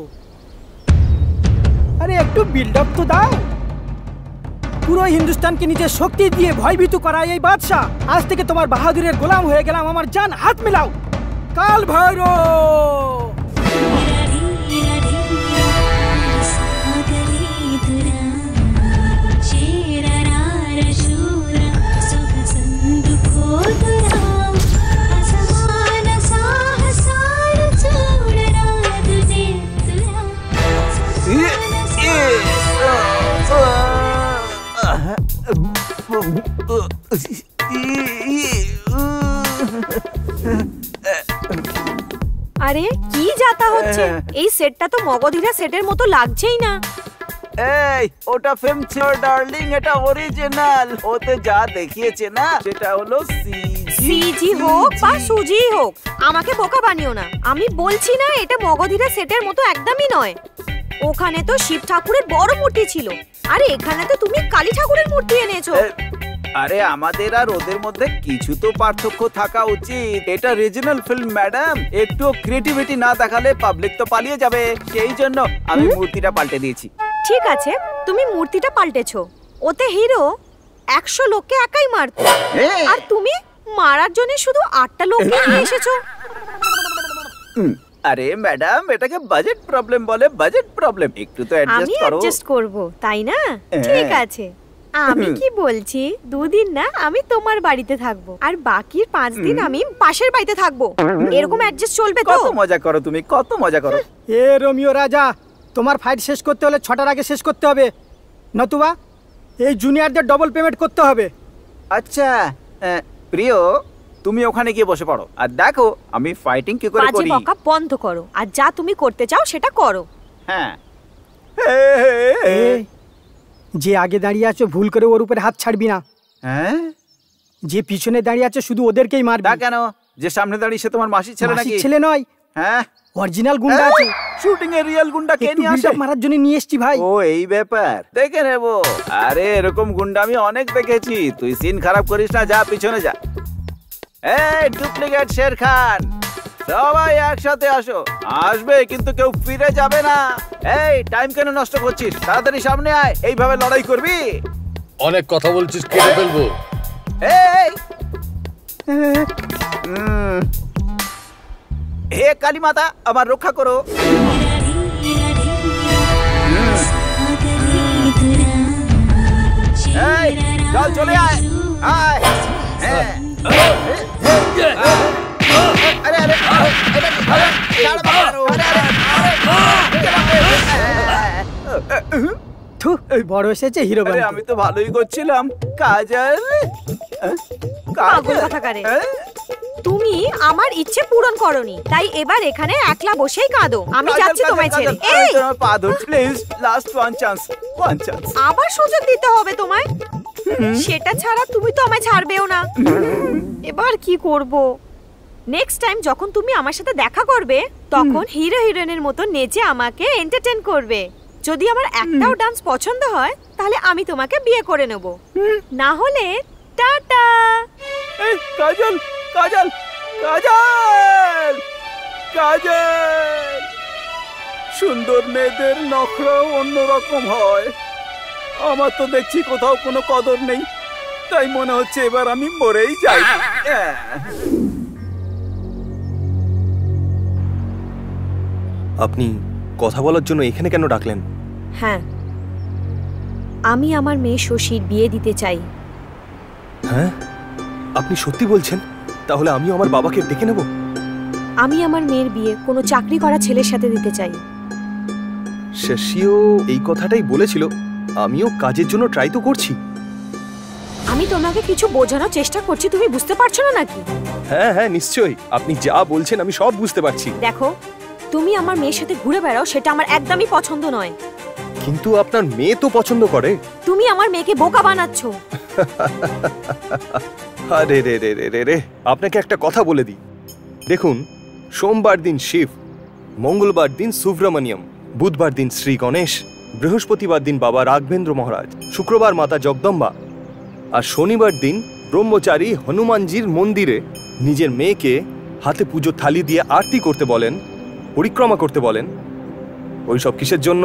আরে একটু বিল্ড আপ তো দাও। পুরো হিন্দুস্তানকে নিজের শক্তি দিয়ে ভয়ভীত করায় এই বাদশা, আজ থেকে তোমার বাহাদুরের গোলাম হয়ে গেলাম। আমার জান হাত মিলাও। কাল ভৈরব। আরে কি যাতা হচ্ছে? এই সেটটা তো মগধীরা সেটের মতো লাগছেই না। এই ওটা ফিল্ম ছিল ডার্লিং, এটা অরিজিনাল। ওতে যা দেখিয়েছে না সেটা হলো সিজি হোক বা সুজি হোক, আমাকে বোকা বানিও না। আমি বলছি না এটা মগধীরা সেটের মতো একদমই নয়। ওখানে তো শিব ঠাকুরের বড় মূর্তি ছিল, আর এখানে তো তুমি কালী ঠাকুরের মূর্তি এনেছো। আরে আমাদের আর ওদের মধ্যে কিছু তো পার্থক্য থাকা উচিত। এটা রিজিনাল ফিল্ম ম্যাডাম, একটু ক্রিয়েটিভিটি না দেখালে পাবলিক তো পালিয়ে যাবে। সেই জন্য আমি মূর্তিটা পাল্টে দিয়েছি। ঠিক আছে, তুমি মূর্তিটা পাল্টেছো। ওতে হিরো 100 লোককে একাই মারতো, আর তুমি মারার জন্য শুধু 8টা লোককে নিয়ে এসেছো। আরে ম্যাডাম, এটাকে বাজেট প্রবলেম বলে। বাজেট প্রবলেম, একটু তো আমি অ্যাডজাস্ট করো। অ্যাডজাস্ট করব, তাই না? ঠিক আছে, আমি কি বলছি, 2 দিন না আমি তোমার বাড়িতে থাকবো, আর বাকি 5 দিন আমি পাশের বাড়িতে থাকবো। এরকম অ্যাডজাস্ট চলবে তো? কত মজা করো তুমি, কত মজা করো। এ রোমিও রাজা, তোমার ফাইট শেষ করতে হলে 6টার আগে শেষ করতে হবে, নতুবা এই জুনিয়রদের ডবল পেমেন্ট করতে হবে। আচ্ছা প্রিয়, তুমি ওখানে গিয়ে বসে পড়ো আর দেখো আমি ফাইটিং কি করে বাজে করি। বকা বন্ধ করো, আর যা তুমি করতে চাও সেটা করো। হ্যাঁ, যে আগে দাঁড়িয়ে আছো ভুল করে ওর উপরে হাত ছাড়বি না। হ্যাঁ, যে পিছনে দাঁড়িয়ে আছে শুধু ওদেরকেই মারবি। তা কেন? যে সামনে দাঁড়িয়ে সে তোমার মাসির ছেলে নাকি? মাসির ছেলে নয়, হ্যাঁ, অরিজিনাল গুন্ডা আছে। শুটিং এর রিয়েল গুন্ডা কে একটু নিয়ে build আসে? up মারার জন্য নিয়ে এসেছি ভাই। ও এই ব্যাপার, দেখে নেবো। আরে এরকম গুন্ডা আমি অনেক দেখেছি। তুই সিন খারাপ করিস না, যা পিছনে যা। এই ডুপ্লিকেট শের খান, সবাই একসাথে আসো। আসবে কিন্তু কেউ ফিরে যাবে না। এই টাইম কেন নষ্ট করছিস? তাড়াতাড়ি সামনে আয়। এইভাবে লড়াই করবি? অনেক কথা বলছিস, কেটে ফেলবো। এই হে কালী মাতা, আমার রক্ষা করো। এই চল, চলে আয় আয়। হ্যাঁ, আরে আরে থু, বড় এসেছে হিরো আরে বানাতে। আমি তো ভালোই করছিলাম। কাজল, পাগল কথাকারে। তুমি আমার ইচ্ছে পূরণ করনি, তাই এবার এখানে একলা বসেই কাঁদো। আমি যাচ্ছি তোমায় ছেড়ে। এই পা ধর please, last one chance, one chance. আবার সুযোগ দিতে হবে তোমায়? সেটা ছাড়া তুমি তো আমায় ছাড়বেও না। এবার কি করব? নেক্সট টাইম যখন তুমি আমার সাথে দেখা করবে, তখন হিরো হিরোইনের মতো নেচে আমাকে এন্টারটেইন করবে। যদি আমার একটাও ডান্স পছন্দ হয়, তাহলে আমি তোমাকে বিয়ে করে নেব। না হলে টাটা। কাজল কাজল কাজল কাজল। সুন্দর মেয়েদের নখরাও অন্যরকম হয়। আমার তো দেখছি কোথাও কোনো কদর নেই, তাই মনে হচ্ছে এবার আমি মরেই যাই। আপনি কথা বলার জন্য এখানে কেন ডাকলেন? হ্যাঁ, আমি আমার মেয়ে শশীর বিয়ে দিতে চাই। হ্যাঁ, আপনি সত্যি বলছেন? তাহলে আমিও আমার বাবাকে ডেকে নেব। আমি আমার মেয়ের বিয়ে কোনো চাকরি করা ছেলের সাথে দিতে চাই। শশীও এই কথাটাই বলেছিল। আমিও কাজের জন্য ট্রাই তো করছি। আমি তোমাকে কিছু বোঝানোর চেষ্টা করছি, তুমি বুঝতে পারছো না নাকি? হ্যাঁ হ্যাঁ নিশ্চয়ই, আপনি যা বলছেন আমি সব বুঝতে পারছি। দেখো, তুমি আমার মেয়ের সাথে ঘুরে বেড়াও, সেটা আমার একদমই পছন্দ নয়। কিন্তু আপনার মেয়ে তো পছন্দ করে। তুমি আমার মেয়েকে বোকা বানাচ্ছো। আরে রে রে রে রে রে, আপনাকে একটা কথা বলে দিই। দেখুন, সোমবার দিন শিব, মঙ্গলবার দিন সুব্রমণিয়ম, বুধবার দিন শ্রী গণেশ, বৃহস্পতিবার দিন বাবা রাঘবেন্দ্র মহারাজ, শুক্রবার মাতা জগদম্বা, আর শনিবার দিন ব্রহ্মচারী হনুমানজির মন্দিরে নিজের মেয়েকে হাতে পুজো থালি দিয়ে আরতি করতে বলেন, পরিক্রমা করতে বলেন। ওই সব কিসের জন্য?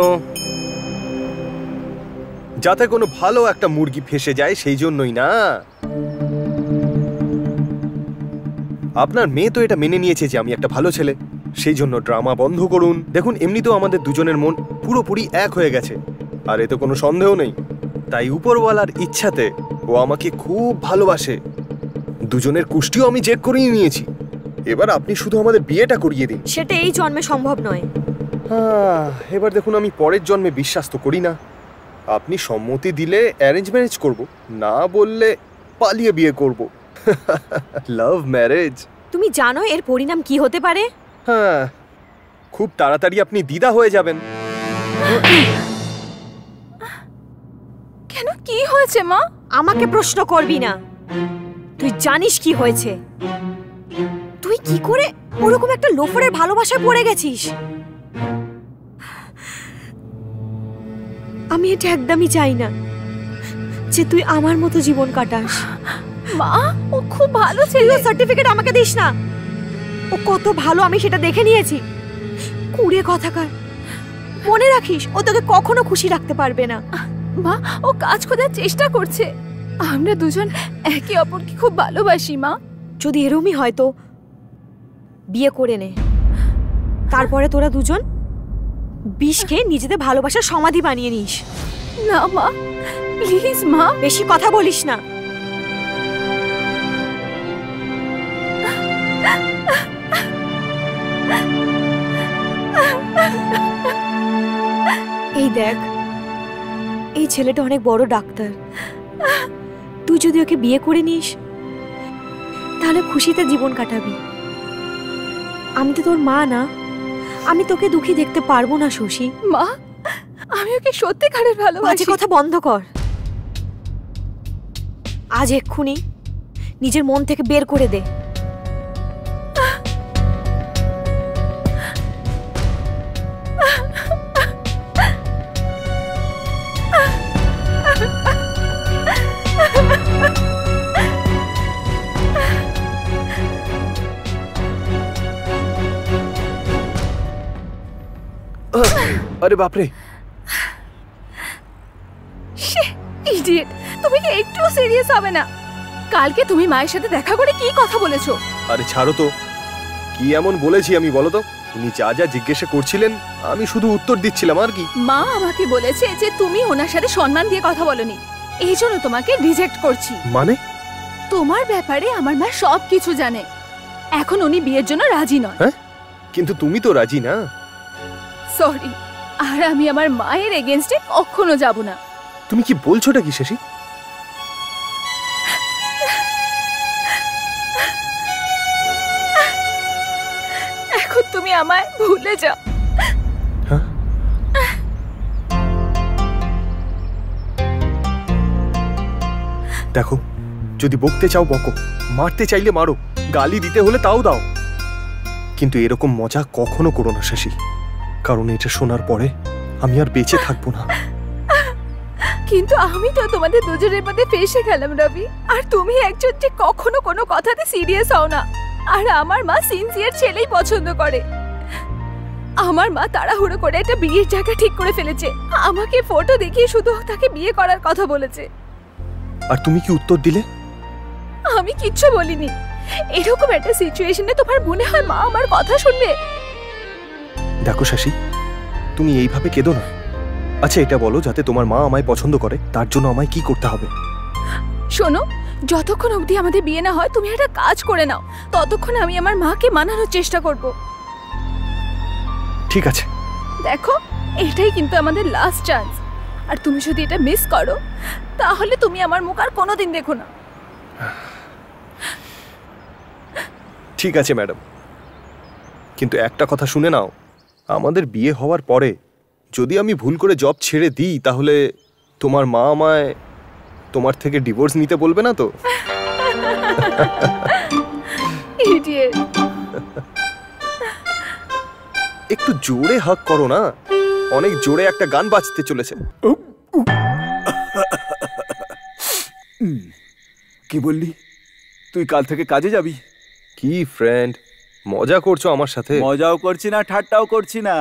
যাতে কোনো ভালো একটা মুরগি ফেসে যায়, সেই জন্যই না। আপনার মেয়ে তো এটা মেনে নিয়েছে যে আমি একটা ভালো ছেলে, সেই জন্য ড্রামা বন্ধ করুন। দেখুন, এমনিতেও আমাদের দুজনের মন পুরোপুরি এক হয়ে গেছে, আর এতে কোনো সন্দেহ নেই। তাই উপরওয়ালার ইচ্ছাতে ও আমাকে খুব ভালোবাসে। দুজনের কুষ্টিও আমি চেক করিয়ে নিয়েছি। এবার আপনি শুধু আমাদের বিয়েটা করিয়ে দিন। সেটা এই জন্মে সম্ভব নয়। এবার দেখুন, আমি পরের জন্মে বিশ্বাস তো করি না। আপনি সম্মতি দিলে অ্যারেঞ্জ ম্যারেজ করব, না বললে পালিয়ে বিয়ে করব। Love marriage. তুমি জানো এর পরিণাম কি হতে পারে? হ্যাঁ, খুব তাড়াতাড়ি আপনি দিদা হয়ে যাবেন। কেন, কি হয়েছে মা? আমাকে প্রশ্ন করবি না, তুই জানিস কি হয়েছে। তুই কি করে ওরকম একটা লোফারের ভালোবাসায় পড়ে গেছিস? আমি এটা একদমই চাই না যে তুই আমার মতো জীবন কাটাস। মা, ও খুব ভালো ছিল। সার্টিফিকেট আমাকে দিস না। ও কত ভালো আমি সেটা দেখে নিয়েছি। কুড়ে কথাকার, মনে রাখিস ও তোকে কখনো খুশি রাখতে পারবে না। মা, ও কাজ খোঁজার চেষ্টা করছে। আমরা দুজন একে অপরকে খুব ভালোবাসি মা। যদি এরমই হয় তো বিয়ে করে নে, তারপরে তোরা দুজন বিষকে নিজেদের ভালোবাসার সমাধি বানিয়ে নিস। না মা, প্লিজ মা। বেশি কথা বলিস না। এই দেখ, এই ছেলেটা অনেক বড় ডাক্তার। তুই যদি ওকে বিয়ে করে নিস তাহলে খুশিতে জীবন কাটাবি। আমি তো তোর মা না, আমি তোকে দুঃখী দেখতে পারবো না শশী। মা, আমি ওকে সত্যিকারের ভালোবাসি। কথা বন্ধ কর। আজ এক্ষুনি নিজের মন থেকে বের করে দে। আরে বাপরে, ইডিয়েট, তুমি কি একটু সিরিয়াস হবে না? কালকে তুমি মায়ের সাথে দেখা করে কি কথা বলেছো? আরে ছাড়ো তো, কি এমন বলেছি আমি বলো তো? উনি যা যা জিজ্ঞাসা করছিলেন আমি শুধু উত্তর দিচ্ছিলাম, আর কি। মা আমাকে বলেছে যে তুমি ওনার সাথে সম্মান দিয়ে কথা বলনি, এই জন্য তোমাকে রিজেক্ট করছি। মানে? তোমার ব্যাপারে আমার মা সব কিছু জানে। এখন উনি বিয়ের জন্য রাজি নয়। হ্যাঁ, কিন্তু তুমি তো রাজি না। সরি, আর আমি আমার মায়ের এগেইনস্টে কখনো যাব না। তুমি কি বলছোটা কি শশী? এখন তুমি আমায় ভুলে যাও। দেখো, যদি বকতে চাও বকো, মারতে চাইলে মারো, গালি দিতে হলে তাও দাও, কিন্তু এরকম মজা কখনো করো না শশী, কারণ এটা শোনার পরে আমি আর বেঁচে থাকবো না। কিন্তু আমি তো তোমাদের দুজনের মধ্যে ফেসে গেলাম রবি। আর তুমি একজন যে কখনো কোনো কথাতে সিরিয়াস হও না। আর আমার মা সিনসিয়ার ছেলেই পছন্দ করে। আমার মা তাড়াহুড়ো করে একটা বিয়ের জায়গা ঠিক করে ফেলেছে। আমাকে ফটো দেখিয়ে শুধু তাকে বিয়ে করার কথা বলেছে। আর তুমি কি উত্তর দিলে? আমি কিচ্ছু বলিনি। এরকম একটা সিচুয়েশনে তোমার মনে হয় মা আমার কথা শুনবে? দেখো শশী, তুমি এইভাবে কেঁদো না। আচ্ছা এটা বলো, যাতে তোমার মা আমায় পছন্দ করে তার জন্য আমায় কি করতে হবে? শোনো, যতক্ষণ অবধি আমাদের বিয়ে না হয় তুমি একটা কাজ করে নাও, ততক্ষণ আমি আমার মাকে মানানোর চেষ্টা করব। ঠিক আছে। দেখো, এটাই কিন্তু আমাদের লাস্ট চান্স। আর তুমি যদি এটা মিস করো তাহলে তুমি আমার মুখ আর কোনোদিন দেখো না। ঠিক আছে ম্যাডাম, কিন্তু একটা কথা শুনে নাও, আমাদের বিয়ে হওয়ার পরে যদি আমি ভুল করে জব ছেড়ে দিই তাহলে তোমার মা আমায় তোমার থেকে ডিভোর্স নিতে বলবে না তো? ইডিয়েট। একটু জোরে হাক করো না, অনেক জোরে একটা গান বাজতে চলেছে। কি বললি? তুই কাল থেকে কাজে যাবি? কি ফ্রেন্ড, মজা করছো আমার সাথে? মজাও করছি না, ঠাট্টাও করছি না।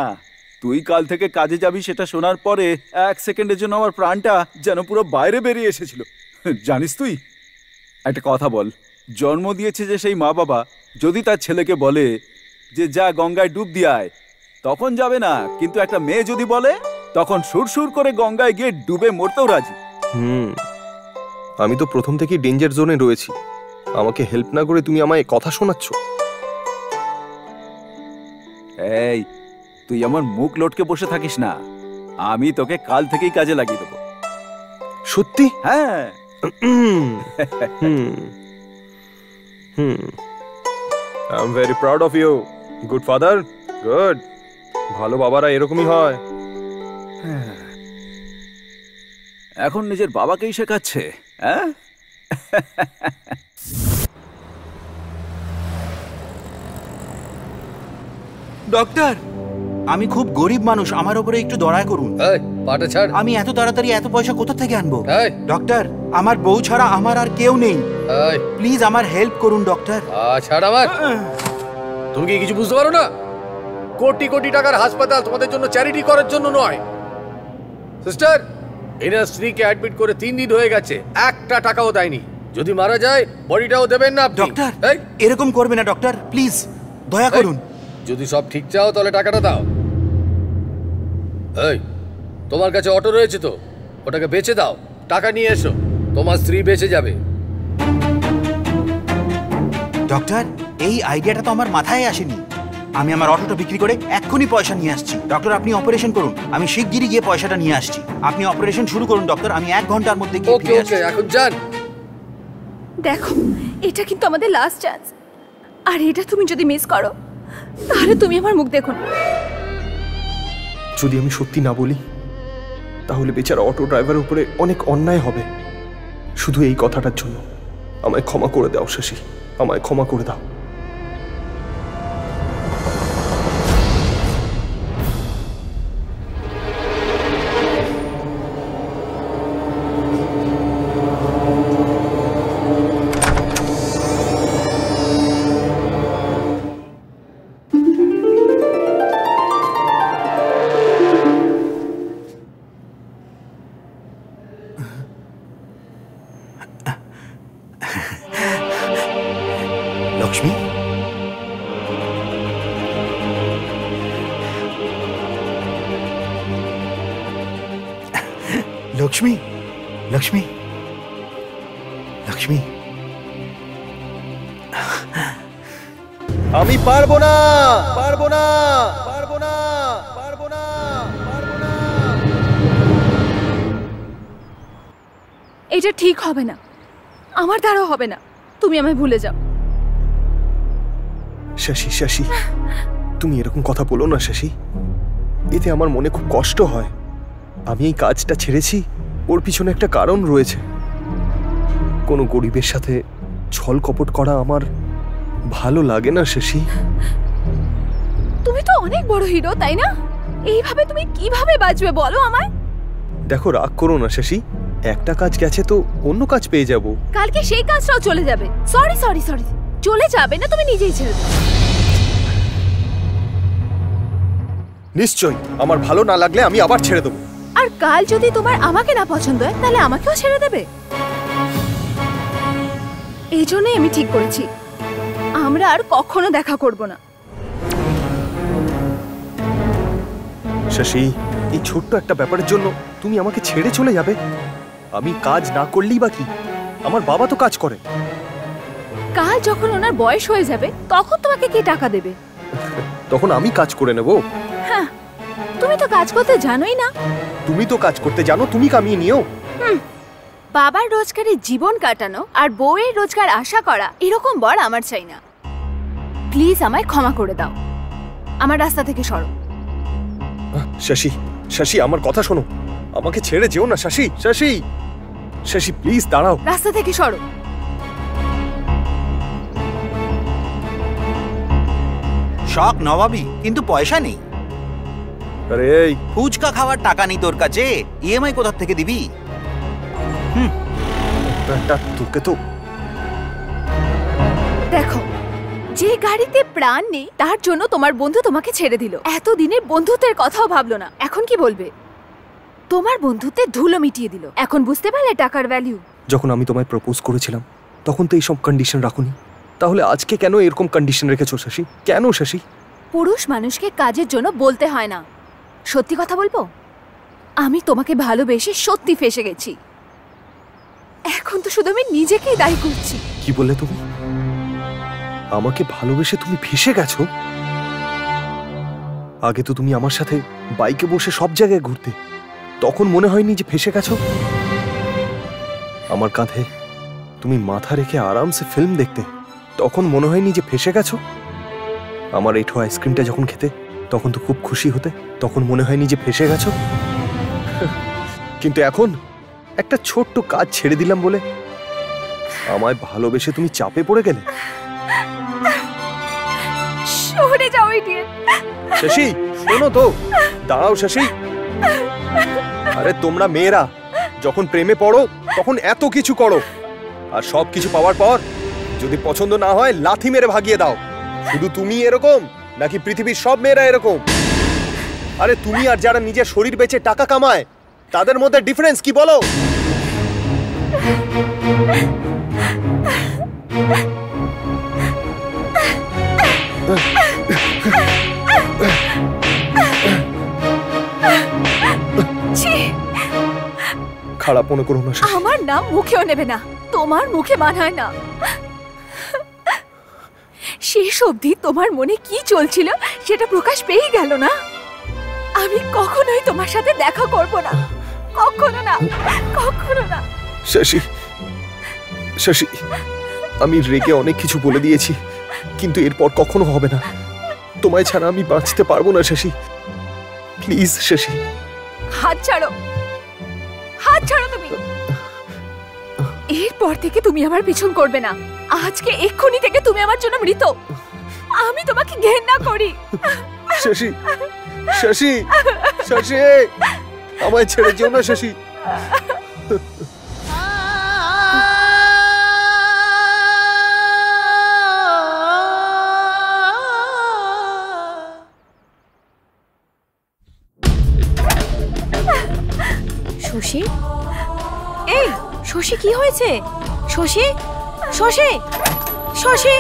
তুই কাল থেকে কাজে যাবি সেটা শোনার পরে 1 সেকেন্ডের জন্য আমার প্রাণটা যেন পুরো বাইরে বেরিয়ে এসেছিল। জানিস তুই, একটা কথা বল, জন্ম দিয়েছে যে সেই মা বাবা যদি তার ছেলেকে বলে যে যা গঙ্গায় ডুব দিয়ে আয়, তখন যাবে না। কিন্তু একটা মেয়ে যদি বলে, তখন সুরসুর করে গঙ্গায় গিয়ে ডুবে মরতেও রাজি। আমি তো প্রথম থেকেই ডেঞ্জার জোনে রয়েছি। আমাকে হেল্প না করে তুমি আমায় কথা শোনাচ্ছ? এই, তুই আমার মুখ লটকে বসে থাকিস না। আমি তোকে কাল থেকেই কাজে লাগিয়ে দেবো। সত্যি? হ্যাঁ। I am very proud of you, good father, good. ভালো বাবারা এরকমই হয়। এখন নিজের বাবাকেই শেখাচ্ছে, হ্যাঁ? ডক্টর, আমি খুব গরিব মানুষ, আমার উপরে একটু দয়া করুন। এই পাটা ছাড়। আমি এত তাড়াতাড়ি এত পয়সা কোথা থেকে আনবো? এই ডক্টর, আমার বউ ছাড়া আমার আর কেউ নেই। এই প্লিজ আমার হেল্প করুন ডক্টর। ছাড় আমার। তুমি কি কিছু বুঝতে পারো না? কোটি কোটি টাকার হাসপাতাল তোমাদের জন্য চ্যারিটি করার জন্য নয়। সিস্টার, এনার স্ত্রীকে অ্যাডমিট করে 3 দিন হয়ে গেছে, একটা টাকাও দেয়নি। যদি মারা যায় বডিটাও দেবেন না আপনি। ডক্টর, এরকম করবে না ডক্টর, প্লিজ দয়া করুন। যদি সব ঠিক চাও তাহলে টাকাটা দাও। এই, তোমার কাছে অটো রয়েছে তো, ওটাকে বেচে দাও, টাকা নিয়ে এসো, তোমার স্ত্রী বেঁচে যাবে। ডক্টর, এই আইডিয়াটা তো আমার মাথায় আসেনি। আমি আমার অটোটা বিক্রি করে এক্ষুনি পয়সা নিয়ে আসছি। ডক্টর, আপনি অপারেশন করুন, আমি শিগগিরই গিয়ে পয়সাটা নিয়ে আসছি। আপনি অপারেশন শুরু করুন ডক্টর, আমি 1 ঘন্টার মধ্যে গিয়ে ফিরে আসছি। ওকে, এখন যান। দেখো, এটা কিন্তু আমাদের লাস্ট চান্স। আর এটা তুমি যদি মিস করো তাহলে তুমি আমার মুখ দেখো না। যদি আমি সত্যি না বলি তাহলে বেচারা অটো ড্রাইভারের উপরে অনেক অন্যায় হবে। শুধু এই কথাটার জন্য আমায় ক্ষমা করে দাও শশী, আমায় ক্ষমা করে দাও। লক্ষ্মী, লক্ষ্মী, লক্ষ্মী, লক্ষ্মী, আমি পারবো না, পারবো না, পারবো না, পারবো না, পারবো না। এটা ঠিক হবে না, আমার দ্বারাও হবে না। তুমি আমায় ভুলে যাও। শশী, শশী, তুমি এরকম কথা বলো না শশী, এতে আমার মনে খুব কষ্ট হয়। আমি এই কাজটা ছেড়েছি, ওর পিছনে একটা কারণ রয়েছে। কোনো গরিবের সাথে ছল কপট করা আমার ভালো লাগে না শশী। তুমি তো অনেক বড় হিরো, তাই না? এইভাবে তুমি কিভাবে বাঁচবে বলো আমায়? দেখো, রাগ করো না শশী, একটা কাজ গেছে তো অন্য কাজ পেয়ে যাব। কালকে সেই কাজটাও চলে যাবে। সরি সরি সরি, চলে যাবে না, তুমি নিজেই ছেড়ে দাও। নিশ্চয়ই, আমার ভালো না লাগলে আমি আবার ছেড়ে দেবো। আর কাল যদি তোমার আমাকে না পছন্দ হয় তাহলে আমাকেও ছেড়ে দেবে। এই জন্যই আমি ঠিক করেছি আমরা আর কখনো দেখা করব না। শশী, এই ছোট্ট একটা ব্যাপারের জন্য তুমি আমাকে ছেড়ে চলে যাবে? আমি কাজ না করলেই বা কি? আমার বাবা তো কাজ করে। কাল যখন ওনার বয়স হয়ে যাবে তখন তোমাকে কে টাকা দেবে? তখন আমি কাজ করে নেব। হ্যাঁ, তুমি তো কাজ করতে জানোই না। তুমি তো কাজ করতে জানো, তুমি কামিয়ে নিও। বাবার রোজগারে জীবন কাটানো আর বউয়ের রোজগার আশা করা, এরকম বর আমার চাই না। প্লিজ আমায় ক্ষমা করে দাও, আমার রাস্তা থেকে সরো। শশী, শশী আমার কথা শোনো, আমাকে ছেড়ে যেও না শশী। শশী, শশী প্লিজ দাঁড়াও। রাস্তা থেকে সরো। শখ নবাবি, কিন্তু পয়সা নেই। আরে এই ফুচকা খাওয়ার টাকা নেই তোর কাছে, ইএমআই কোথা থেকে দিবি? তোকে তো দেখো, যে গাড়িতে প্রাণ নেই তার জন্য তোমার বন্ধু তোমাকে ছেড়ে দিল। এতদিনের বন্ধুত্বের কথাও ভাবলো না, এখন কি বলবে? তোমার বন্ধুত্বে ধুলো মিটিয়ে দিল। এখন বুঝতে পারলে টাকার ভ্যালু? যখন আমি তোমায় প্রপোজ করেছিলাম তখন তো এইসব কন্ডিশন রাখুনি, তাহলে আজকে কেন এরকম কন্ডিশন রেখেছো শশী? কেন শশী? পুরুষ মানুষকে কাজের জন্য বলতে হয় না। সত্যি কথা বলবো, আমি তোমাকে ভালোবেসে সত্যি ফেসে গেছি। এখন তো শুধু আমি নিজেকেই দায়ী করছি। কি বললে তুমি? আমাকে ভালোবেসে তুমি ফেসে গেছো? আগে তো তুমি আমার সাথে বাইকে বসে সব জায়গায় ঘুরতে, তখন মনে হয়নি যে ফেসে গেছো? আমার কাঁধে তুমি মাথা রেখে আরামসে ফিল্ম দেখতে, তখন মনে হয়নি যে ফেসে গেছো? আমার এই আইসক্রিমটা যখন খেতে তখন তো খুব খুশি হতে, তখন মনে হয়নি যে ফেসে গেছো? কিন্তু এখন একটা ছোট্ট কাজ ছেড়ে দিলাম বলে আমায় ভালোবেসে তুমি চাপে পড়ে গেলে। সরে যাও ইডিয়েট। শশী শোনো তো, দাঁড়াও শশী। আরে তোমরা মেয়েরা যখন প্রেমে পড়ো তখন এত কিছু করো, আর সব কিছু পাওয়ার পর যদি পছন্দ না হয় লাথি মেরে ভাগিয়ে দাও। শুধু তুমি এরকম নাকি পৃথিবীর সব মেয়েরা এরকম? আরে তুমি আর যারা নিজের শরীর বেচে টাকা কামায় তাদের মধ্যে ডিফারেন্স কি বলো? খারাপ মনে করো না। আমার নাম মুখেও নেবে না, তোমার মুখে মানায় না। শেষ অবধি তোমার মনে কি চলছিল সেটা প্রকাশ পেয়ে গেল না। আমি কখনোই তোমার সাথে দেখা করব না, কখনো না, কখনো না। শশী, শশী আমি রেগে অনেক কিছু বলে দিয়েছি, কিন্তু এরপর কখনো হবে না। তোমায় ছাড়া আমি বাঁচতে পারবো না শশী, প্লিজ শশী। হাত ছাড়ো, হাত ছাড়ো তুমি। এরপর থেকে তুমি আমার পিছন করবে না। আজকে এক্ষুনি থেকে তুমি আমার জন্য মৃত। আমি তোমাকে ঘেন্না করি। শশী, শশী, শশী আমায় ছেড়ে যেও না শশী। শশী, এই শশী কি হয়েছে? শশী, শশী, শশী,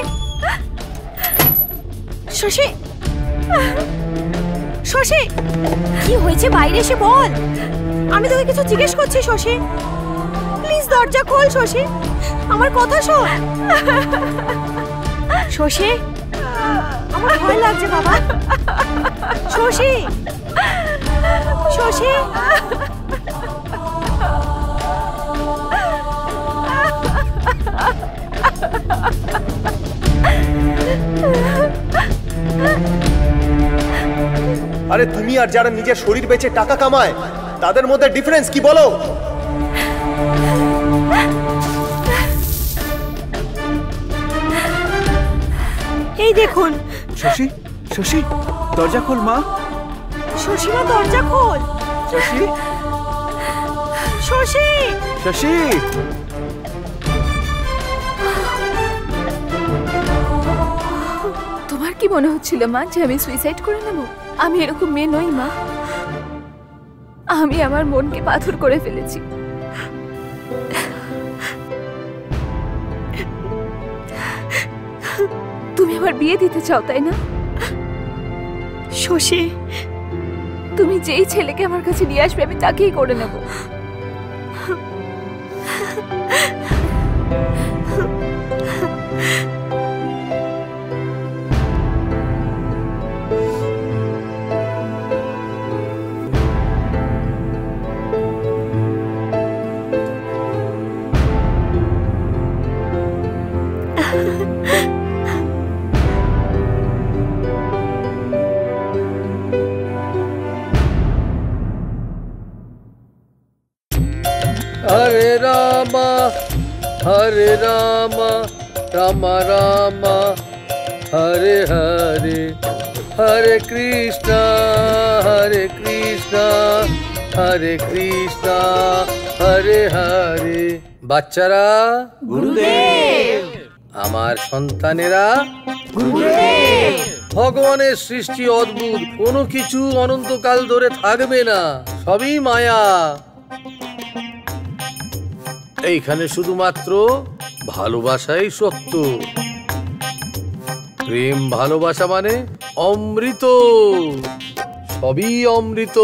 শশী, শশী কি হয়েছে বাইরে এসে বল। আমি তোকে কিছু জিজ্ঞেস করছি শশী, প্লিজ দরজা খোল শশী, আমার কথা শোন। শশী, আমার ভয় লাগছে বাবা। শশী, শশী, আরে তুমি আর যারা নিজের শরীর বেচে টাকা কামায় তাদের মধ্যে ডিফারেন্স কি বলো? এই দেখুন। শশী, শশী দরজা খোল মা। শশীমা দরজা খোল। শশী, শশী! শশী! তোমার কি মনে হচ্ছিল মা যে আমি সুইসাইড করে নেব? আমি এরকম মেয়ে নই মা। আমি আমার মনকে পাথর করে ফেলেছি। তুমি আমার বিয়ে দিতে চাও তাই না? শশী, তুমি যেই ছেলেকে আমার কাছে নিয়ে আসবে আমি তাকেই করে নেব। হরে রামা রাম রাম হরে হরে, হরে কৃষ্ণ হরে কৃষ্ণ হরে হরে। বাচ্চারা গুরুদেব! আমার সন্তানেরা গুরুদেব! ভগবানের সৃষ্টি অদ্ভুত, কোনো কিছু অনন্তকাল ধরে থাকবে না, সবই মায়া। এইখানে শুধুমাত্র ভালোবাসাই সত্য। প্রেম ভালোবাসা মানে অমৃত, সবই অমৃত,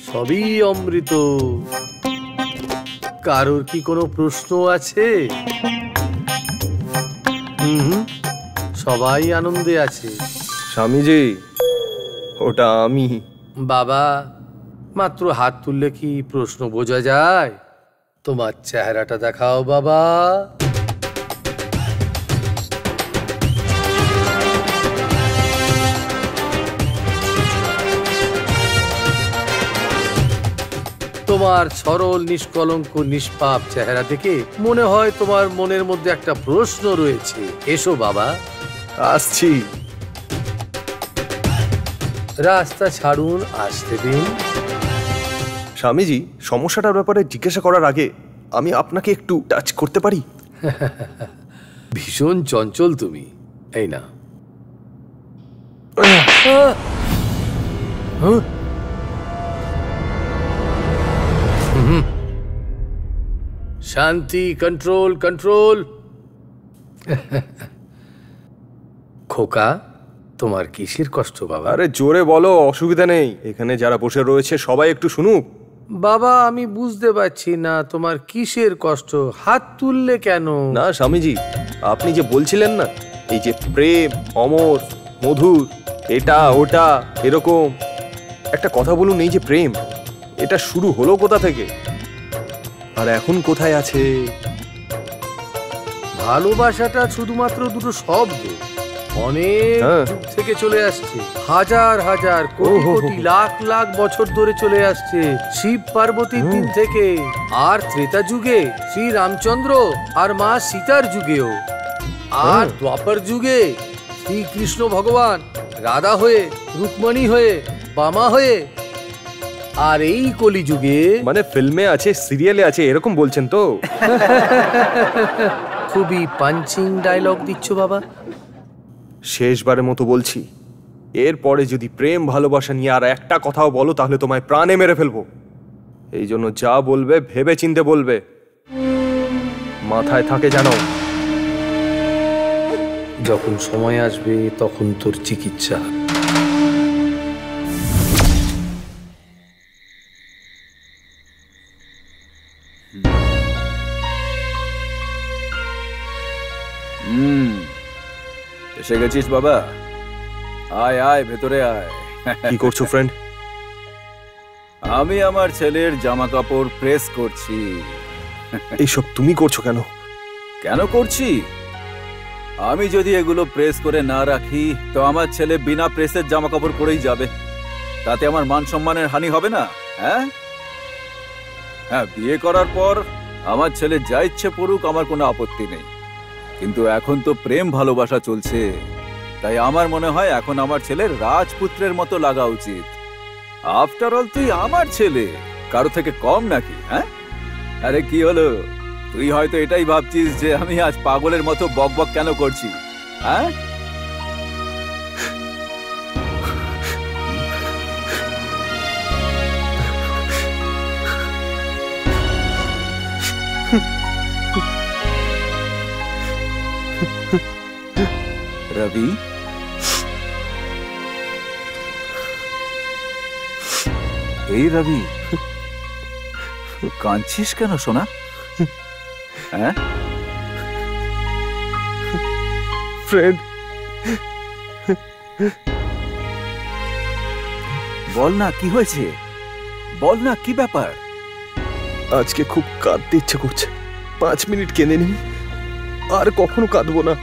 সবই অমৃত। কারোর কি কোনো প্রশ্ন আছে? সবাই আনন্দে আছে। স্বামীজি, ওটা আমি। বাবা, মাত্র হাত তুললে কি প্রশ্ন বোঝা যায়? তোমার চেহারাটা দেখাও বাবা। তোমার সরল নিষ্কলঙ্ক নিষ্পাপ চেহারা দেখে মনে হয় তোমার মনের মধ্যে একটা প্রশ্ন রয়েছে। এসো বাবা। আসছি। রাস্তা ছাড়ুন, আসতে দিন। স্বামীজি, সমস্যাটার ব্যাপারে জিজ্ঞাসা করার আগে আমি আপনাকে একটু টাচ করতে পারি? ভীষণ চঞ্চল তুমি। এই না, শান্তি, কন্ট্রোল কন্ট্রোল। খোকা, তোমার কিসের কষ্ট বাবা? আরে জোরে বলো, অসুবিধা নেই। এখানে যারা বসে রয়েছে সবাই একটু শুনুক। বাবা, আমি বুঝতে পারছি না তোমার কিসের কষ্ট। হাত তুললে কেন? না স্বামীজি, আপনি যে বলছিলেন না, এই যে প্রেম অমর মধুর, এটা ওটা এরকম একটা কথা বলুন, এই যে প্রেম, এটা শুরু হলো কোথা থেকে আর এখন কোথায় আছে? ভালোবাসাটা শুধুমাত্র দুটো শব্দ, অনেক যুগ থেকে চলে আসছে। হাজার হাজার কোটি কোটি লাখ লাখ বছর ধরে চলে আসছে। শিব পার্বতীর দিন থেকে, আর ত্রেতা যুগে শ্রী রামচন্দ্র আর মা সীতার যুগেও, আর দ্বাপর যুগে শ্রীকৃষ্ণ ভগবান রাধা হয়ে, রুক্মণী হয়ে, বামা হয়ে, আর এই কলি যুগে, মানে ফিল্মে আছে, সিরিয়ালে আছে, এরকম বলছেন তো? খুবই পাঞ্চিং ডায়লগ দিচ্ছ বাবা। শেষবারের মতো বলছি, এরপরে যদি প্রেম ভালোবাসা নিয়ে আর একটা কথাও বলো তাহলে তোমায় প্রাণে মেরে ফেলবো। এই জন্য যা বলবে ভেবে চিন্তে বলবে, মাথায় থাকে জানো। যখন সময় আসবে তখন তোর চিকিৎসা। এসে গেছিস বাবা? আয় আয়, ভেতরে আয়। কি করছো ফ্রেন্ড? আমি আমার ছেলের জামা কাপড় প্রেস করছি। এইসব তুমি করছো কেন? কেন করছি? আমি যদি এগুলো প্রেস করে না রাখি তো আমার ছেলে বিনা প্রেসের জামা কাপড় পরেই যাবে। তাতে আমার মান সম্মানের হানি হবে না? হ্যাঁ, বিয়ে করার পর আমার ছেলে যা ইচ্ছে পড়ুক, আমার কোনো আপত্তি নেই। কিন্তু এখন তো প্রেম ভালোবাসা চলছে, তাই আমার মনে হয় এখন আমার ছেলের রাজপুত্রের মতো লাগা উচিত। আফটার অল তুই আমার ছেলে, কারো থেকে কম নাকি? হ্যাঁ, আরে কি হলো? তুই হয়তো এটাই ভাবছিস যে আমি আজ পাগলের মতো বকবক কেন করছি, হ্যাঁ? রবি, এই রবি, কাঁদছিস কেন সোনা? হ্যাঁ, ফ্রেন্ড, বল না কি হয়েছে, বল না কি ব্যাপার? আজকে খুব কাঁদতে ইচ্ছে করছে। 5 মিনিট কেঁদে নিই, আর কখনো কাঁদবো না।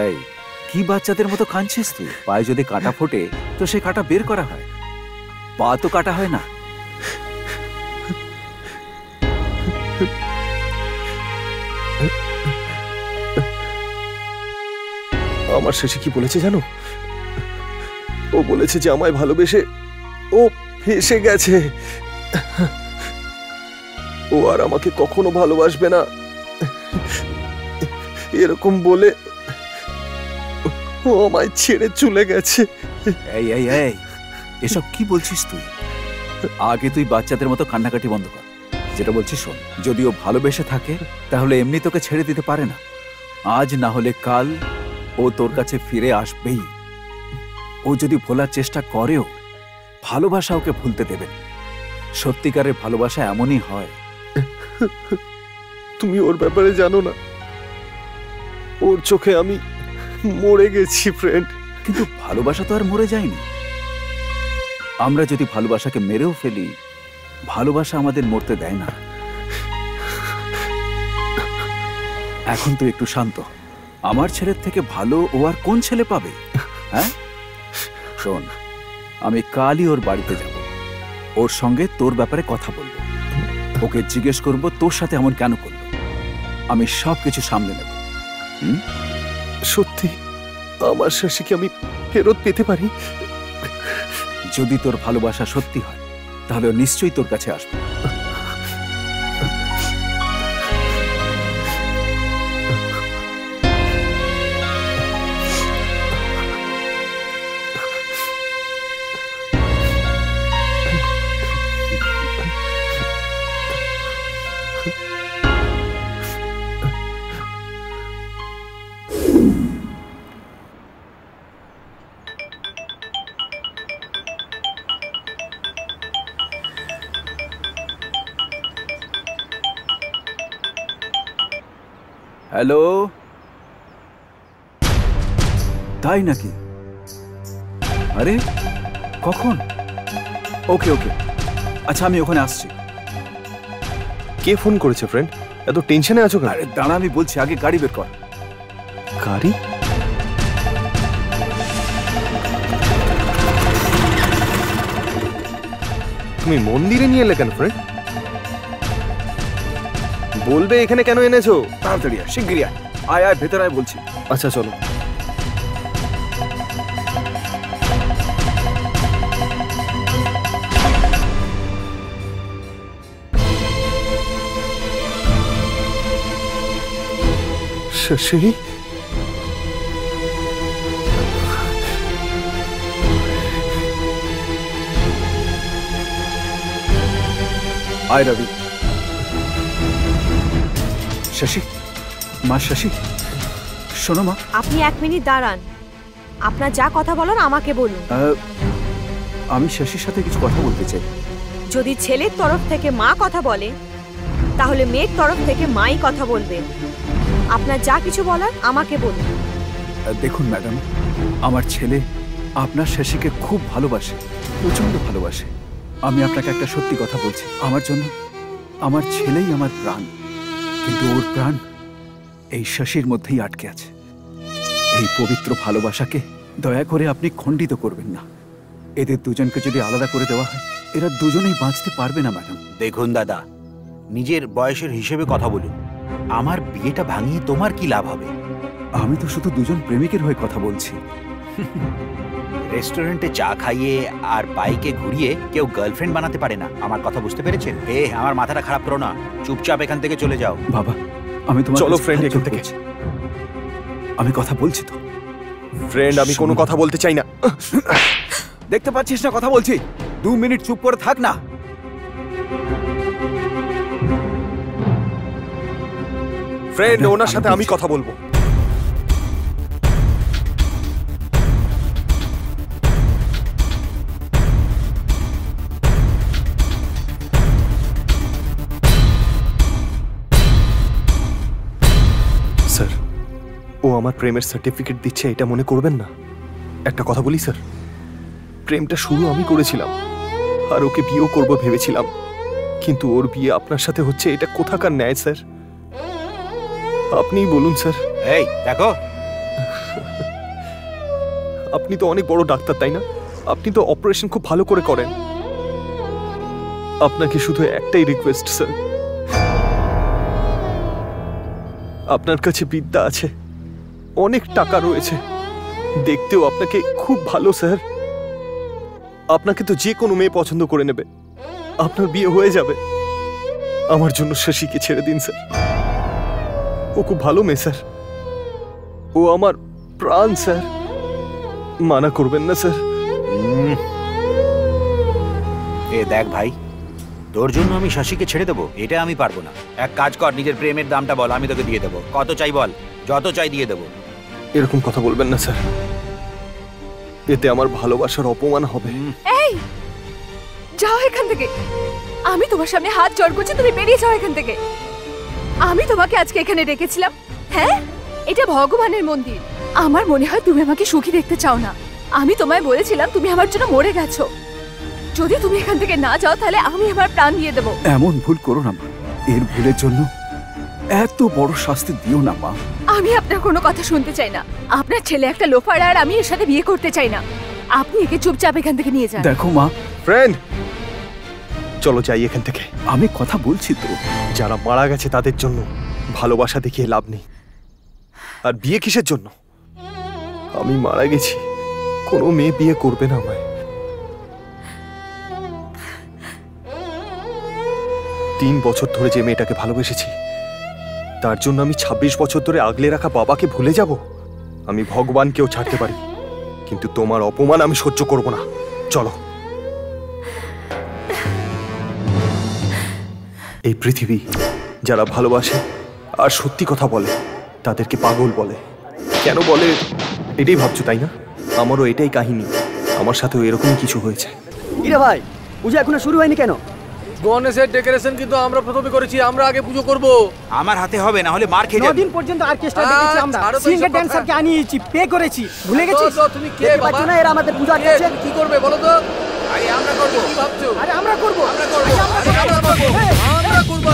এই, কি বাচ্চাদের মতো কাঁদছিস তুই? পায়ে যদি কাটা ফোটে তো সে কাটা বের করা হয়, পা তো কাটা হয় না। আমার শেষে কি বলেছে জানো? ও বলেছে যে আমায় ভালোবেসে ও ফেসে গেছে। ও আর আমাকে কখনো ভালোবাসবে না, এরকম বলে ও আমায় ছেড়ে চলে গেছে। এই এই এই, এসব কি বলছিস তুই? আগে তুই বাচ্চাদের মতো কান্নাকাটি বন্ধ কর। যেটা বলছিস শোন, যদি ও ভালোবেসে থাকে তাহলে এমনি তোকে ছেড়ে দিতে পারে না। আজ না হলে কাল ও তোর কাছে ফিরে আসবেই। ও যদি ভোলার চেষ্টা করেও, ভালোবাসা ওকে ভুলতে দেবে না। সত্যিকারের ভালোবাসা এমনই হয়। তুমি ওর ব্যাপারে জানো না, ওর চোখে আমি মরে গেছি ফ্রেন্ড। কিন্তু ভালোবাসা তো আর মরে যায়নি। আমরা যদি ভালোবাসাকে মেরেও ফেলি, ভালোবাসা আমাদের মরতে দেয় না। এখন তো একটু শান্ত হ। আমার ছেলের থেকে ভালো ও আর কোন ছেলে পাবে? হ্যাঁ, শোন, আমি কালই ওর বাড়িতে যাব। ওর সঙ্গে তোর ব্যাপারে কথা বলবো। ওকে জিজ্ঞেস করব তোর সাথে এমন কেন করলো। আমি সবকিছু সামলে নেব। সত্যি আমার শাশিকে আমি ফেরত পেতে পারি? যদি তোর ভালোবাসা সত্যি হয় তাহলে ও নিশ্চয়ই তোর কাছে আসবে। হ্যালো, তাই নাকি? আরে কখন? ওকে ওকে, আচ্ছা আমি ওখানে আসছি। কে ফোন করেছে ফ্রেন্ড? এত টেনশনে আছো কেন? আরে দাঁড়া, আমি বলছি, আগে গাড়ি বের কর। গাড়ি? তুমি মন্দিরে নিয়ে এলে কেন ফ্রেন্ড? বলবে এখানে কেন এনেছো? তাড়াতাড়ি আয়, শিগগিরই আয়। আয় আয়, ভেতর আয় বলছি। আচ্ছা চলো। শশী, আয় রবি। শশী, মা শশী, শোনো মা। আপনি 1 মিনিট দাঁড়ান। আপনার যা কথা বলার আমাকে বলুন। আমি শশীর সাথে কিছু কথা বলতে চাই। যদি ছেলের তরফ থেকে মা কথা বলে তাহলে মেয়ের তরফ থেকে মাই কথা বলবে। আপনার যা কিছু বলার আমাকে বলুন। দেখুন ম্যাডাম, আমার ছেলে আপনার শশীকে খুব ভালোবাসে, প্রচন্ড ভালোবাসে। আমি আপনাকে একটা সত্যি কথা বলছি, আমার জন্য আমার ছেলেই আমার প্রাণ। কিন্তু ওর প্রাণ এই শশীর মধ্যেই আটকে আছে। এই পবিত্র ভালোবাসাকে দয়া করে আপনি খণ্ডিত করবেন না। এদের দুজনকে যদি আলাদা করে দেওয়া হয়, এরা দুজনেই বাঁচতে পারবে না ম্যাডাম। দেখুন দাদা, নিজের বয়সের হিসেবে কথা বলুন। আমার বিয়েটা ভাঙিয়ে তোমার কি লাভ হবে? আমি তো শুধু দুজন প্রেমিকের হয়ে কথা বলছি। রেস্টুরেন্টে চা খাইয়ে আর বাইকে ঘুরিয়ে কেউ গার্লফ্রেন্ড বানাতে পারে না, আমার কথা বুঝতে পেরেছেন? আমার মাথাটা খারাপ করো না, চুপচাপ এখান থেকে চলে যাও। বাবা আমি তোমার চলো কাছে ফ্রেন্ড হাত এখান জোড় থেকে। করছি। আমি কথা বলছি তো। ফ্রেন্ড আমি কোনো কথা বলতে চাই না। দেখতে পাচ্ছিস না কথা বলছি? 2 মিনিট চুপ করে থাক না। ফ্রেন্ড ওনার সাথে আমি কথা বলবো। স্যার ও আমার প্রেমের সার্টিফিকেট দিচ্ছে এটা মনে করবেন না। একটা কথা বলি স্যার, প্রেমটা শুরু আমি করেছিলাম আর ওকে বিয়েও করবো ভেবেছিলাম, কিন্তু ওর বিয়ে আপনার সাথে হচ্ছে, এটা কোথাকার ন্যায় স্যার? আপনিই বলুন স্যার। এই দেখো, আপনি তো অনেক বড় ডাক্তার তাই না? আপনি তো অপারেশন খুব ভালো করে করেন। আপনাকে শুধু একটাই রিকোয়েস্ট স্যার, আপনার কাছে বিদ্যা আছে, অনেক টাকা রয়েছে, দেখতেও আপনাকে খুব ভালো স্যার। আপনাকে তো যে কোনো মেয়ে পছন্দ করে নেবে, আপনার বিয়ে হয়ে যাবে। আমার জন্য শশীকে ছেড়ে দিন স্যার, ও খুব ভালো মেয়ে স্যার, ও আমার প্রাণ স্যার, মানা করবেন না স্যার। দেখ ভাই, তোর জন্য আমি শশীকে ছেড়ে দেবো এটা আমি পারবো না। এক কাজ কর, নিজের প্রেমের দামটা বল, আমি তোকে দিয়ে দেবো। কত চাই বল, যত চাই দিয়ে দেবো। এরকম কথা বলবেন না স্যার, এতে আমার ভালোবাসার অপমান হবে। এই যাও এখান থেকে, আমি তোমার সামনে হাত জোড় করছি, তুমি বেরিয়ে যাও এখান থেকে। আমি তোমাকে আজকে এখানে ডেকেছিলাম, হ্যাঁ এটা ভগবানের মন্দির। আমার মনে হয় তুমি আমাকে সুখী দেখতে চাও না। আমি তোমায় বলেছিলাম তুমি আমার জন্য মরে গেছো, যদি তুমি এখান থেকে না যাও তাহলে আমি আমার প্রাণ দিয়ে দেবো। এমন ভুল করো না মা, এর ভুলের জন্য এত বড় শাস্তি দিও না মা। আমি আপনার কোনো কথা শুনতে চাই না। আপনার ছেলে একটা লোফার আর আমি এর সাথে বিয়ে করতে চাই না। আপনি একে চুপচাপ এখান থেকে নিয়ে যান। দেখো মা, ফ্রেন্ড চলো যাই এখান থেকে। আমি কথা বলছি তো। যারা মারা গেছে তাদের জন্য ভালোবাসা দেখিয়ে লাভ নেই, আর বিয়ে কিসের জন্য? আমি মারা গেছি, কোনো মেয়ে বিয়ে করবে না আমায়। 3 বছর ধরে যে মেয়েটাকে ভালোবেসেছি তার জন্য আমি 26 বছর ধরে আগলে রাখা বাবাকে ভুলে যাব? আমি ভগবানকেও ছাড়তে পারি, কিন্তু তোমার অপমান আমি সহ্য করব না। চলো। এই পৃথিবী যারা ভালোবাসে আর সত্যি কথা বলে তাদেরকে পাগল বলে। কেন বলে এটাই ভাবছো তাই না? আমারও এটাই কাহিনী, আমার সাথেও এরকমই কিছু হয়েছে। ইরে ভাই, পূজা এখনো শুরু হয়নি কেন? গণেশের ডেকোরেশন কিন্তু আমরা প্রথমে করেছি, আমরা আগে পুজো করব। আমার হাতে হবে না হলে মার খেয়ে যাবে। 9 দিন পর্যন্ত অর্কেস্ট্রা দেখেছি আমরা, ছাড়ো তো সিঙ্গার এইসব ড্যান্সারকে কথা। আনিয়েছি, পে করেছি, ভুলে গেছিস? তো তুমি কে দেখতে বাবা? পাচ্ছ না এরা আমাদের পূজা কে, করছে? তুমি কি করবে বলো তো? আগে আমরা করব। কি ভাবছো? আরে আমরা করব, আমরা করব। আগে আমরা করব। আমরা করব।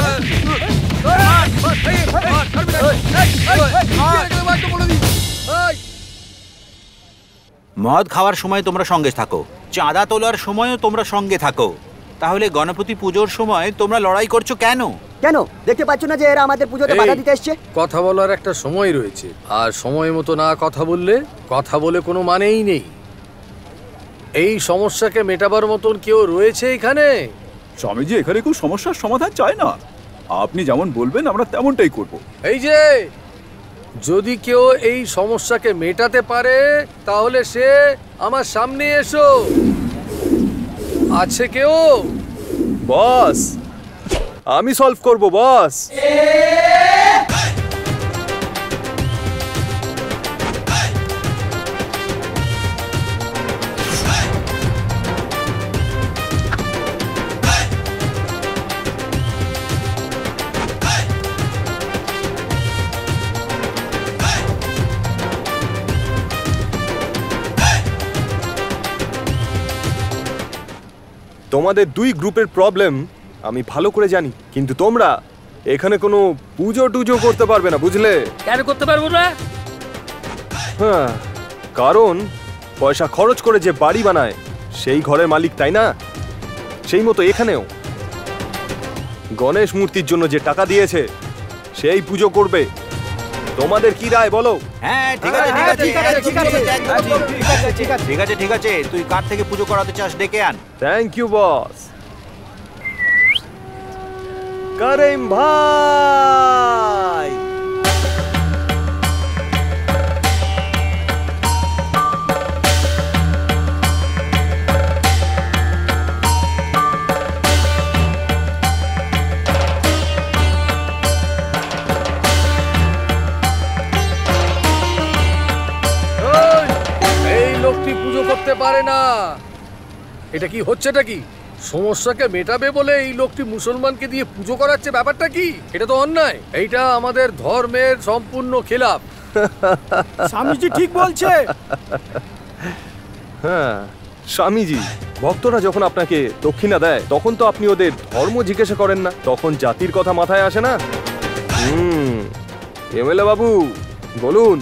মদ খাওয়ার সময় তোমরা সঙ্গে থাকো, চাঁদা তোলার সময়ও তোমরা সঙ্গে থাকো, তাহলে গণপতি পুজোর সময় তোমরা লড়াই করছো কেন? কেন দেখতে পাচ্ছ না যে এরা আমাদের পুজোতে এই, বাধা দিতে এসেছে? কথা বলার একটা সময় রয়েছে, আর সময় মতো না কথা বললে কথা বলে কোনো মানেই নেই। এই সমস্যাকে মেটাবার মতন কেউ রয়েছে এখানে? স্বামীজি এখানে কেউ সমস্যার সমাধান চায় না, আপনি যেমন বলবেন আমরা তেমনটাই করব। এই যে যদি কেউ এই সমস্যাকে মেটাতে পারে তাহলে সে আমার সামনে এসো। আছে কেউ? বস আমি সলভ করব বস। তোমাদের 2 গ্রুপের প্রবলেম আমি ভালো করে জানি, কিন্তু তোমরা এখানে কোনো পুজো টুজো করতে পারবে না, বুঝলে? কেন করতে পারবো না? হ্যাঁ, কারণ পয়সা খরচ করে যে বাড়ি বানায় সেই ঘরের মালিক, তাই না? সেই মতো এখানেও গণেশ মূর্তির জন্য যে টাকা দিয়েছে সেই পুজো করবে, তোমাদের কি রায় বলো? হ্যাঁ ঠিক আছে ঠিক আছে ঠিক আছে ঠিক আছে ঠিক আছে ঠিক আছে ঠিক আছে, তুই কার থেকে পুজো করাতে চাস ডেকে আন। Thank you boss. করিম ভাই, এই লোকটি পুজো করতে পারে না। এটা কি হচ্ছেটা কি? সমস্যাকে মেটাবে বলে এই লোকটি মুসলমানকে দিয়ে পুজো করাচ্ছে, ব্যাপারটা কি? এটা তো অন্যায়, এইটা আমাদের ধর্মের সম্পূর্ণ খেলাফ। স্বামীজি ঠিক বলছে। হ্যাঁ স্বামীজি, ভক্তরা যখন আপনাকে দক্ষিণা দেয় তখন তো আপনি ওদের ধর্ম জিজ্ঞাসা করেন না, তখন জাতির কথা মাথায় আসে না। এমএলএ বাবু বলুন,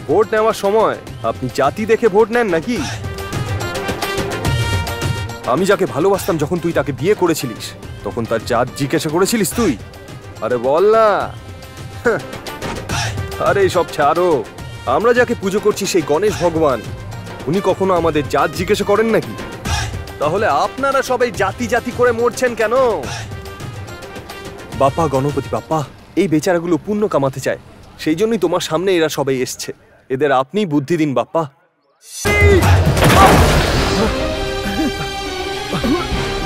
ভোট নেওয়ার সময় আপনি জাতি দেখে ভোট নেন নাকি? আমি যাকে ভালোবাসতাম যখন তুই তাকে বিয়ে করেছিলিস তখন তার জাত জিজ্ঞাসা করেছিলিস তুই? আরে বল না। আরে সব ছাড়ো, আমরা যাকে পুজো করছি সেই গণেশ ভগবান, উনি কখনো আমাদের জাত জিজ্ঞাসা করেন নাকি? তাহলে আপনারা সবাই জাতি জাতি করে মরছেন কেন? বাপ্পা গণপতি বাপ্পা, এই বেচারাগুলো পুণ্য কামাতে চায়, সেই জন্যই তোমার সামনে এরা সবাই এসছে। এদের আপনিই বুদ্ধি দিন বাপ্পা।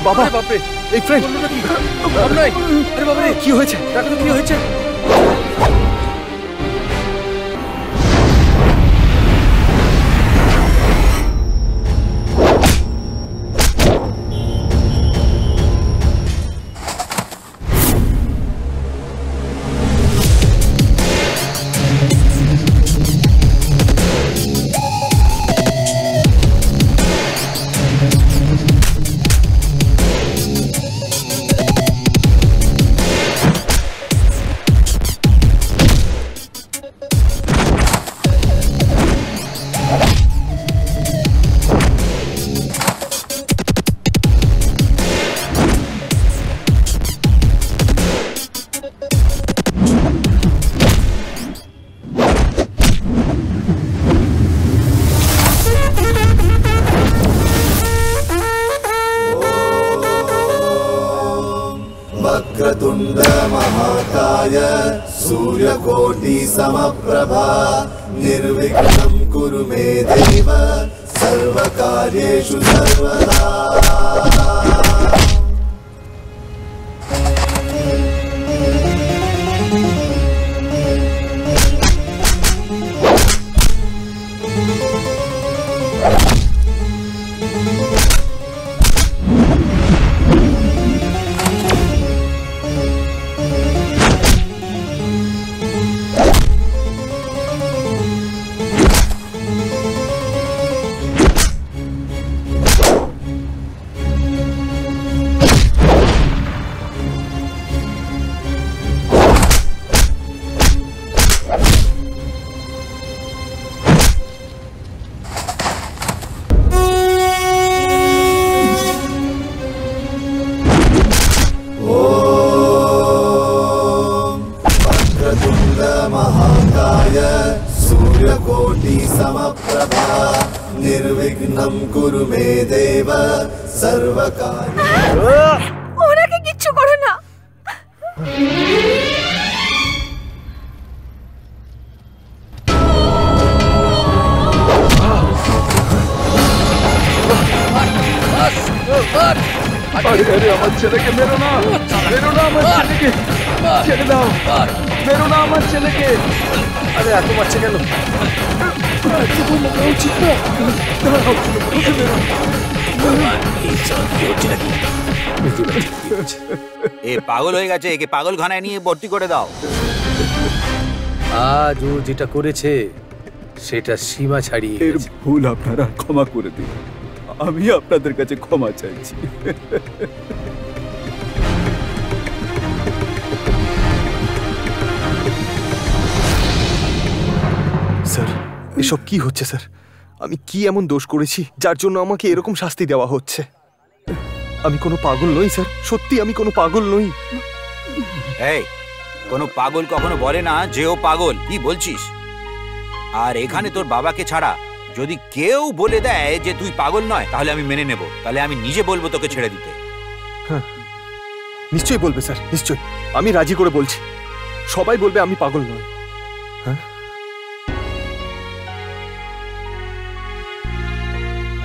বাবা বাপরে, এই ফ্রেন্ড আরে বাবা কি হয়েছে? দেখো তো কি হয়েছে। वक्रतुण्ड महाकाय सूर्यकोटि समप्रभा निर्विघ्नं कुरु मे देव सर्वकार्येषु सर्वदा। सूर्यकोटि समप्रभा निर्विघ्नं कुरु मे देव सर्वकार्य। ওনাকে কিচ্ছু করো না। আরে আরে আমার ছেলেকে মেরো না, মেরো না আমার ছেলেকে, ছেড়ে দাও, মেরো না আমার ছেলেকে। আরে এত মারছে কেন? এ পাগল হয়ে গেছে, একে পাগল খানায় নিয়ে ভর্তি করে দাও। আজ ও যেটা করেছে সেটা সীমা ছাড়িয়ে এর গেছে। ভুল আপনারা ক্ষমা করে দিন, আমি আপনাদের কাছে ক্ষমা চাইছি। স্যার এসব কি হচ্ছে স্যার? আমি কি এমন দোষ করেছি যার জন্য আমাকে এরকম শাস্তি দেওয়া হচ্ছে? আমি কোনো পাগল নই স্যার, সত্যি আমি কোনো পাগল নই। এই কোনো পাগল কখনো বলে না যে ও পাগল। কি বলছিস? আর এখানে তোর বাবাকে ছাড়া যদি কেউ বলে দেয় যে তুই পাগল নয়, তাহলে আমি মেনে নেব। তাহলে আমি নিজে বলবো তোকে ছেড়ে দিতে। হ্যাঁ, নিশ্চয়ই বলবে স্যার, নিশ্চয়ই। আমি রাজি করে বলছি, সবাই বলবে আমি পাগল নই। হ্যাঁ,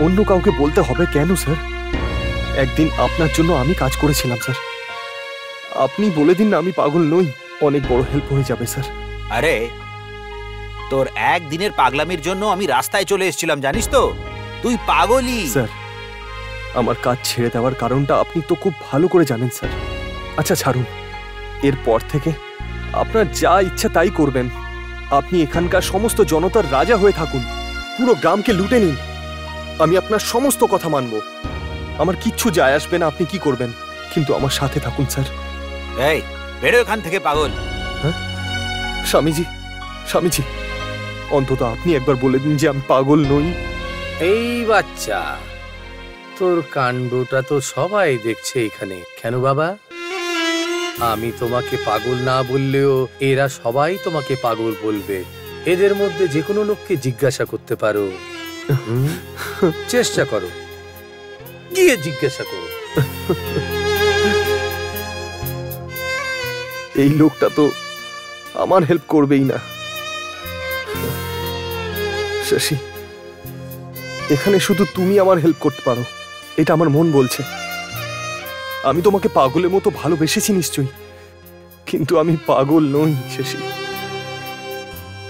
অন্য কাউকে বলতে হবে কেন স্যার? একদিন আপনার জন্য আমি কাজ করেছিলাম স্যার। আপনি বলে দিন না আমি পাগল নই, অনেক বড় হেল্প হয়ে যাবে স্যার। আরে তোর একদিনের পাগলামির জন্য আমি রাস্তায় চলে এসেছিলাম, জানিস তো? তুই পাগলই। স্যার, আমার কাজ ছেড়ে দেওয়ার কারণটা আপনি তো খুব ভালো করে জানেন স্যার। আচ্ছা ছাড়ুন, এরপর থেকে আপনার যা ইচ্ছা তাই করবেন। আপনি এখানকার সমস্ত জনতার রাজা হয়ে থাকুন, পুরো গ্রামকে লুটে নিন। আমি আপনার সমস্ত কথা মানব, আমার কিচ্ছু যায় আসবে না আপনি কি করবেন, কিন্তু আমার সাথে থাকুন স্যার। এই বেরো এখান থেকে পাগল। হ্যাঁ স্বামীজি, স্বামীজি, অন্তত আপনি একবার বলে দিন যে আমি পাগল নই। এই বাচ্চা, তোর কাণ্ডটা তো সবাই দেখছে এখানে। কেন বাবা? আমি তোমাকে পাগল না বললেও এরা সবাই তোমাকে পাগল বলবে। এদের মধ্যে যে কোনো লোককে জিজ্ঞাসা করতে পারো। চেষ্টা করো, গিয়ে জিজ্ঞাসা করো। এই লোকটা তো আমার হেল্প করবেই না। শশী, এখানে শুধু তুমি আমার হেল্প করতে পারো, এটা আমার মন বলছে। আমি তোমাকে পাগলের মতো ভালোবেসেছি নিশ্চয়ই, কিন্তু আমি পাগল নই শশী।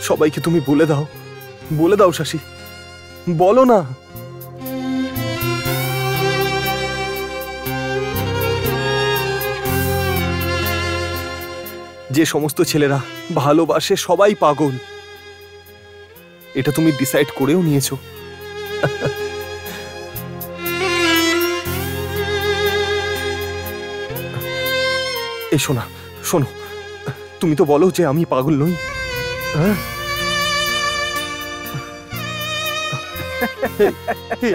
সবাইকে তুমি বলে দাও, বলে দাও শশী, বলো না। যে সমস্ত ছেলেরা ভালোবাসে সবাই পাগল, এটা তুমি ডিসাইড করেও নিয়েছো। এই শোনা, শোনো, তুমি তো বলো যে আমি পাগল নই। হ্যাঁ,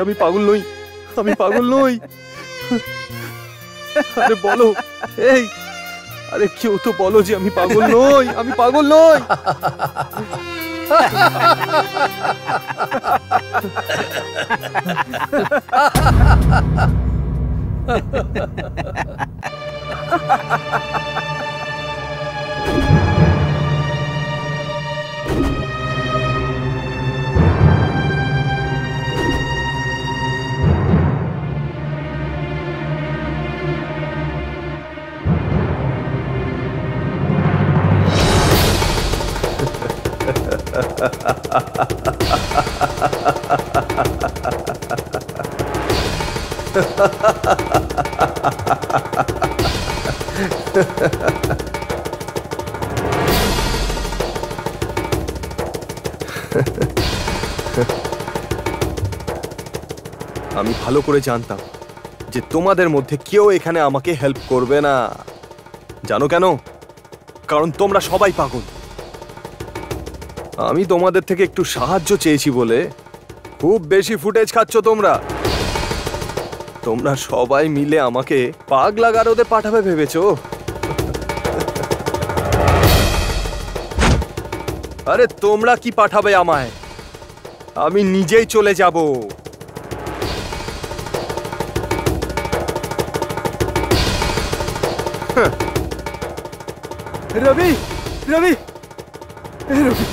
আমি পাগল নই, আমি পাগল নই। আরে বলো, এই আরে কেউ তো বলো যে আমি পাগল নই, আমি পাগল নই। আমি ভালো করে জানতাম যে তোমাদের মধ্যে কেউ এখানে আমাকে হেল্প করবে না। জানো কেন? কারণ তোমরা সবাই পাগল। আমি তোমাদের থেকে একটু সাহায্য চেয়েছি বলে খুব বেশি ফুটেজ খাচ্ছ তোমরা। তোমরা সবাই মিলে আমাকে পাগলা গারদে পাঠাবে ভেবেছো? আরে তোমরা কি পাঠাবে আমায়? আমি নিজেই চলে যাব। রবি, রবি, রবি,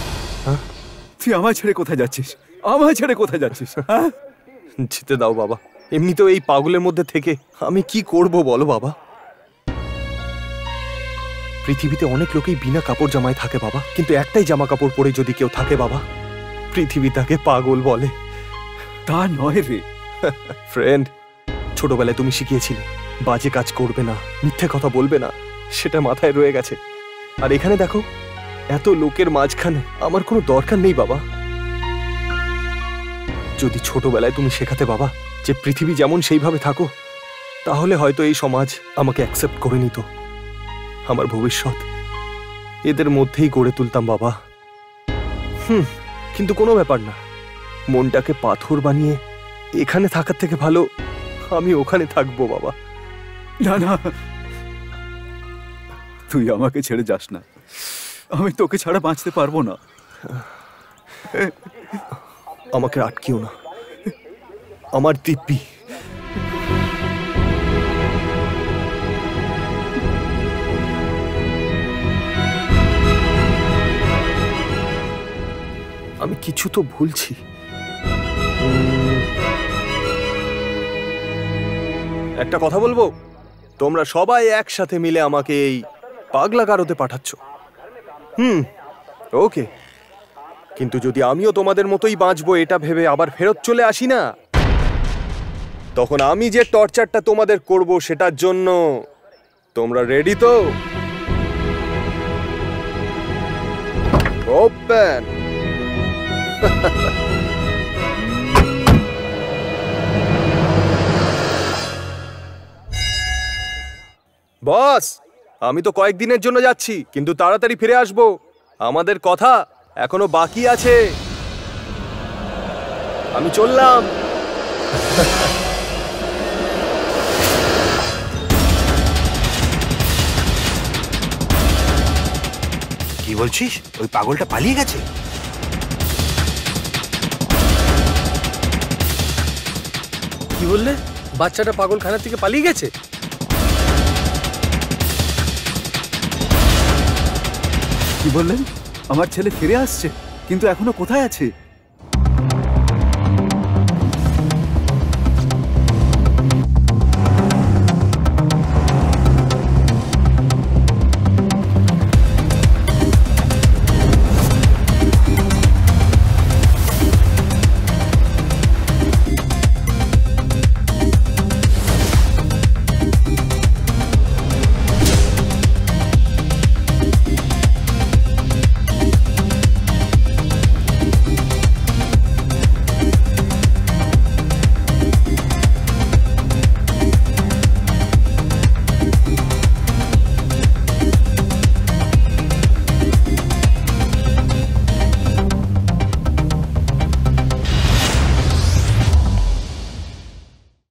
তুই আমার ছেড়ে কোথায় যাচ্ছিস? আমার ছেড়ে কোথায় যাচ্ছিস? যেতে দাও বাবা। এমনিতেও এই পাগলের মধ্যে থেকে আমি কি করব বলো বাবা? পৃথিবীতে অনেক লোকই বিনা কাপড় জামায় থাকে বাবা, কিন্তু একটাই জামা কাপড় পরে যদি কেউ থাকে বাবা, পৃথিবী তাকে পাগল বলে। তা নয় রে ফ্রেন্ড, ছোটবেলায় তুমি শিখিয়েছিলে বাজে কাজ করবে না, মিথ্যে কথা বলবে না, সেটা মাথায় রয়ে গেছে। আর এখানে দেখো, এত লোকের মাঝখানে আমার কোনো দরকার নেই বাবা। যদি ছোটবেলায় তুমি শেখাতে বাবা যে পৃথিবী যেমন সেইভাবে থাকো, তাহলে হয়তো এই সমাজ আমাকে অ্যাকসেপ্ট করে নিত। আমার ভবিষ্যৎ এদের মধ্যেই গড়ে তুলতাম বাবা। কিন্তু কোনো ব্যাপার না, মনটাকে পাথর বানিয়ে এখানে থাকার থেকে ভালো আমি ওখানে থাকবো বাবা। না না, তুই আমাকে ছেড়ে যাস না, আমি তোকে ছাড়া বাঁচতে পারবো না। আমাকে আটকিও না, আমার দিব্যি। আমি কিছু তো ভুলছি। একটা কথা বলবো, তোমরা সবাই একসাথে মিলে আমাকে এই পাগলা গারদে পাঠাচ্ছ। ওকে, কিন্তু যদি আমিও তোমাদের মতোই বাঁচবো এটা ভেবে আবার ফেরত চলে আসি না, তখন আমি যে টর্চারটা তোমাদের করব সেটার জন্য তোমরা রেডি তো? ওপেন। বস, আমি তো কয়েকদিনের জন্য যাচ্ছি, কিন্তু তাড়াতাড়ি ফিরে আসবো। আমাদের কথা এখনো বাকি আছে। আমি চললাম। কি বলছিস? ওই পাগলটা পালিয়ে গেছে? কি বললে? বাচ্চাটা পাগলখানা থেকে পালিয়ে গেছে? কি বললেন? আমার ছেলে ফিরে আসছে, কিন্তু এখনো কোথায় আছে?